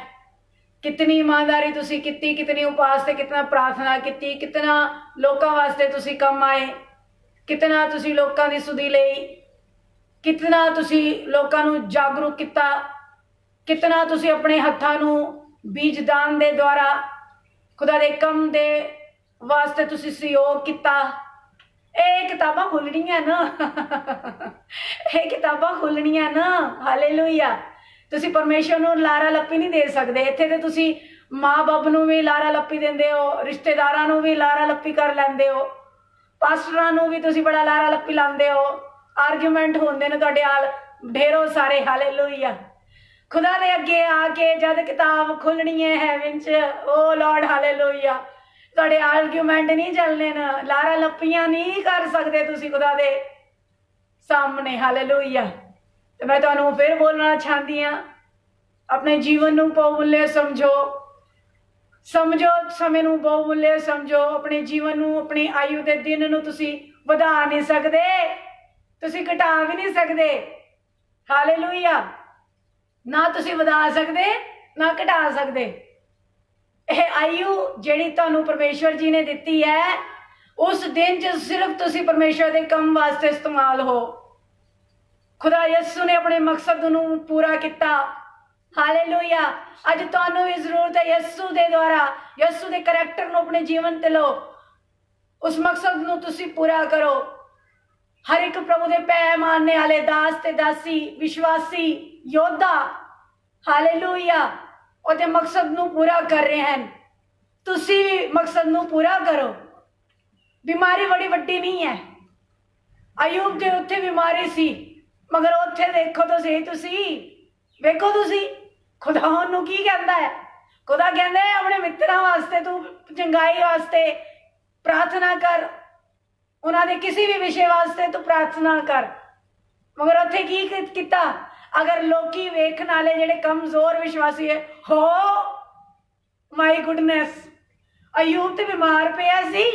कितनी ईमानदारी तुसी कितनी, कितनी उपास ते कितना प्रार्थना की, कितना लोकां वास्ते तुसी कम आए, कितना तुसी लोकां दी सुधी लई, कितना तुसी लोकां नूं जागरूक किता, कितना तुसी अपने हत्थां नूं बीजदान दे द्वारा खुदा दे कम दे वास्ते तुसी सहयोग किता। ਇਹ किताबां खुलनियां ना ਇਹ किताबां खुलनियां ना। हालेलुया। तुसी परमेश्वर नूं लारा लप्पी नहीं दे सकते। इत्थे ते तुसी माँ बाप नूं भी लारा लप्पी देंदे हो, रिश्तेदारां नूं भी लारा लप्पी कर लैंदे हो, पास्टरां नूं भी तुसी बड़ा लारा लप्पी लांदे हो। आर्गूमेंट होंदे ने तुहाडे हाल ढेरों सारे। हालेलुया। खुदा दे अगे आके जद किताब खुलनी है हैवन च, ओ लॉर्ड हालेलुया, तुहाडे आर्गूमेंट नहीं चलने न, लारा लप्पियां नहीं कर सकते तुसी खुदा दे सामने। हालेलुया। तो मैं तुहानूं फिर बोलना चाहती हाँ, अपने जीवन नूं बहुमूल्य समझो, समझो समय नूं बहुमूल्य समझो। अपने जीवन नूं, अपनी आयु के दिन नूं तुसी वधा नहीं सकते, तुसी घटा भी नहीं सकते। हालेलुया। ना तुसी वधा सकते ना घटा सकते। यह आयु जिहड़ी तुहानूं परमेश्वर जी ने दिती है, उस दिन च सिर्फ तुसी परमेश्वर के कम वास्ते इस्तेमाल हो। खुदा यसू ने अपने मकसद नूं पूरा किया। हालेलुया। अज तुहानूं भी जरूरत है यसू के द्वारा, यसू के करैक्टर नूं अपने जीवन ते लो, उस मकसद नूं तुसी पूरा करो। हर एक प्रभु के पै मारने वाले दास ते दासी, विश्वासी, योद्धा, हालेलुया, ਉਹਦੇ मकसद नूं पूरा कर रहे हैं। तुसी भी मकसद नूं पूरा करो। बीमारी बड़ी वड्डी नहीं है। अयूब दे उत्थे बीमारी सी, मगर उत्थे देखो तो सही, तुसी वेखो तुसी खुदा ਉਹਨੂੰ की कहता है। खुदा कहता है अपने मित्रों वास्ते तू चंगाई वास्ते प्रार्थना कर, उन्होंने किसी भी विषय वास्ते तू प्रार्थना कर। मगर उत्थे की किता, अगर लोकी वेखण वाले जिहड़े कमजोर विश्वासी है, हो माई गुडनेस, अयूब तो बीमार पिया सी,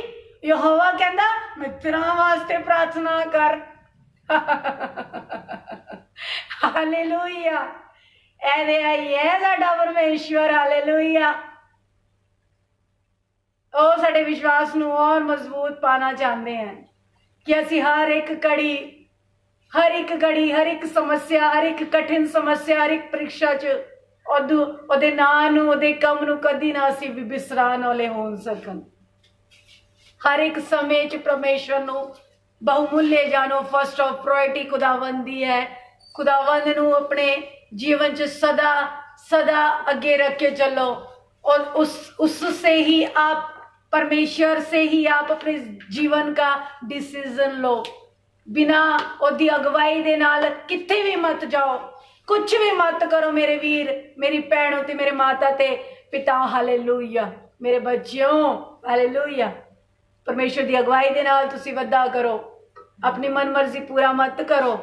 यहोवा कहंदा मित्रों वास्ते प्रार्थना कर। हालेलुया। ऐसे आई है साडा परमेश्वर। हालेलुया। ਉਹ ਸਾਡੇ विश्वास ਨੂੰ और मजबूत पाना चाहते हैं कि असी हर एक कड़ी हर एक घड़ी, हर एक समस्या, हर एक कठिन समस्या, हर एक परीक्षा च ਉਹਦੇ ਨਾਂ ਨੂੰ, ਉਹਦੇ ਕੰਮ ਨੂੰ ਕਦੀ ਨਾ ਅਸੀਂ ਵੀ ਬਿਸਰਾਨ ਵਾਲੇ ਹੋ ਸਕਣ। हर एक समय च परमेश्वर ਨੂੰ बहुमूल्य जानो। फर्स्ट ऑफ प्रायोरिटी खुदावंद दी है। खुदावंद ਨੂੰ अपने जीवन च सदा सदा आगे रख के चलो और उससे ही आप, परमेश्वर से ही आप अपने जीवन का डिसीजन लो। बिना ओदी अगवाई दे नाल किथे भी मत जाओ, कुछ भी मत करो मेरे वीर, मेरी भैनों ते मेरे माता ते पिता। हालेलुया मेरे बच्चों, हालेलुया। परमेश्वर की अगवाई दे नाल तुसी वधा करो, अपनी मन मर्जी पूरा मत करो।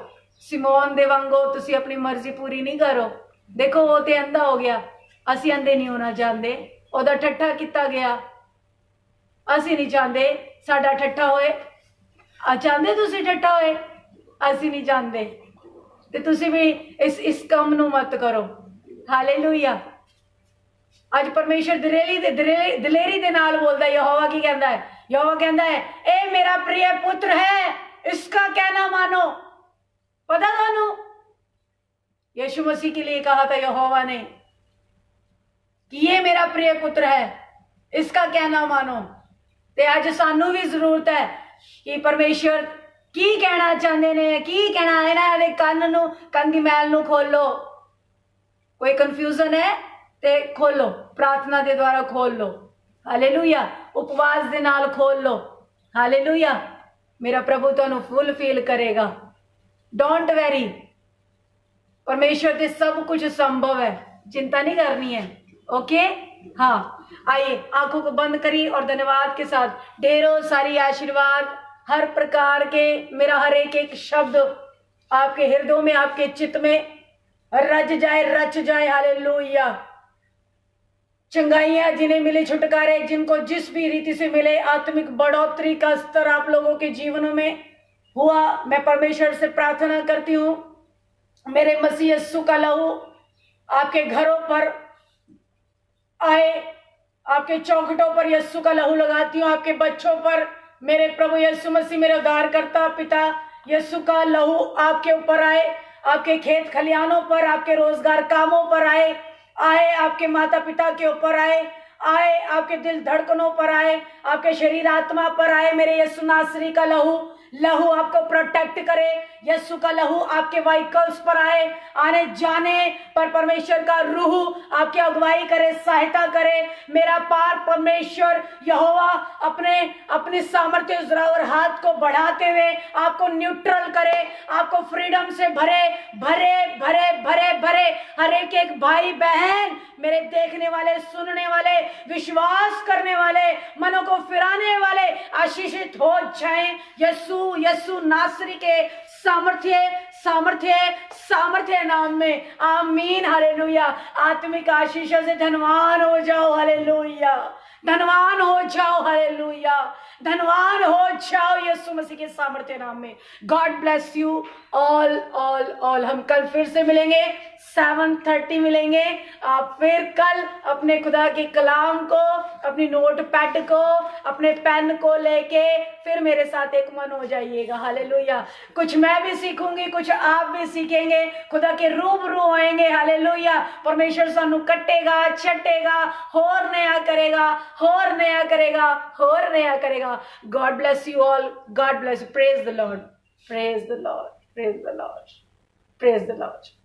सिमोन दे वांगो तुसी अपनी मर्जी पूरी नहीं करो। देखो वो ते अंधा हो गया, असी अंधे नहीं होना चाहते। ओदा ठट्ठा किता गया, असी नहीं चाहते साडा ठट्ठा होए। चाहते तुसी ठट्ठा होए? असी नहीं चाहते। ते तुसी भी इस काम नू मत करो। हालेलुया। अज परमेश्वर दिलेरी दे नाल बोलदा। यहोवा की कहता है? यहोवा कहता है ए मेरा प्रिय पुत्र है, इसका कहना मानो। पता थानू? यीशु मसीह के लिए कहा था यहोवा ने कि ये मेरा प्रिय पुत्र है, इसका कहना मानो। ते अज सानू भी जरूरत है कि परमेश्वर की कहना चाहते ने, की कहना है ना। कन दी मैल नू खोलो। कोई कंफ्यूजन है ते खोलो, प्रार्थना के द्वारा खोल लो। हालेलुया। उपवास दे नाल खोल लो। हालेलुया। मेरा प्रभु तुहानू फुलफिल करेगा। डोंट वेरी, परमेश्वर से सब कुछ संभव है, चिंता नहीं करनी है। ओके हाँ, आइए आंखों को बंद करिए और धन्यवाद के साथ ढेरों सारी आशीर्वाद हर प्रकार के, मेरा हर एक शब्द आपके हृदयों में, आपके चित्त में रच जाए। हालेलुया। चंगाइयां जिन्हें मिले, छुटकारे जिनको जिस भी रीति से मिले, आत्मिक बढ़ोतरी का स्तर आप लोगों के जीवनों में हुआ, मैं परमेश्वर से प्रार्थना करती हूँ। मेरे मसीह यीशु का लहू आपके घरों पर आए, आपके चौखटों पर यीशु का लहू लगाती हूँ। आपके बच्चों पर मेरे प्रभु यीशु मसीह, मेरे उद्धारकर्ता पिता यीशु का लहू आपके ऊपर आए। आपके खेत खलियानों पर, आपके रोजगार कामों पर आए, आपके माता पिता के ऊपर आए, आपके दिल धड़कनों पर आए, आपके शरीर आत्मा पर आए। मेरे यीशु नासरी का लहू आपको प्रोटेक्ट करे। यीशु का लहू आपके व्हीकल्स पर आए, आने जाने पर परमेश्वर का रूह आपकी अगुवाई करे, सहायता करे। मेरा पार परमेश्वर यहोवा अपने सामर्थ्य और हाथ को बढ़ाते हुए आपको न्यूट्रल करे, आपको फ्रीडम से भरे भरे भरे भरे भरे। हर एक भाई बहन, मेरे देखने वाले, सुनने वाले, विश्वास करने वाले, मनों को फिराने वाले आशीषित हो जाएं यीशु नासरी के सामर्थ्य नाम में। आमीन। हालेलुया। आत्मिक आशीषों से धनवान हो जाओ। हालेलुया। धनवान हो जाओ। हालेलुया। धनवान हो जाओ यीशु मसीह के सामर्थ्य नाम में। God bless you all. हम कल फिर से मिलेंगे, 7:30 मिलेंगे। आप फिर कल अपने खुदा के कलाम को, अपनी नोट पैड को, अपने पेन को लेके फिर मेरे साथ एक मन हो जाइएगा। हालेलुया। कुछ मैं भी सीखूंगी, कुछ आप भी सीखेंगे, खुदा के रूबरू होएंगे। हालेलुया। परमेश्वर सानू कटेगा, छटेगा, होर नया करेगा, होर नया करेगा, होर नया करेगा। God bless you all. God bless you. Praise the lord. Praise the lord. Praise the lord. Praise the Lord.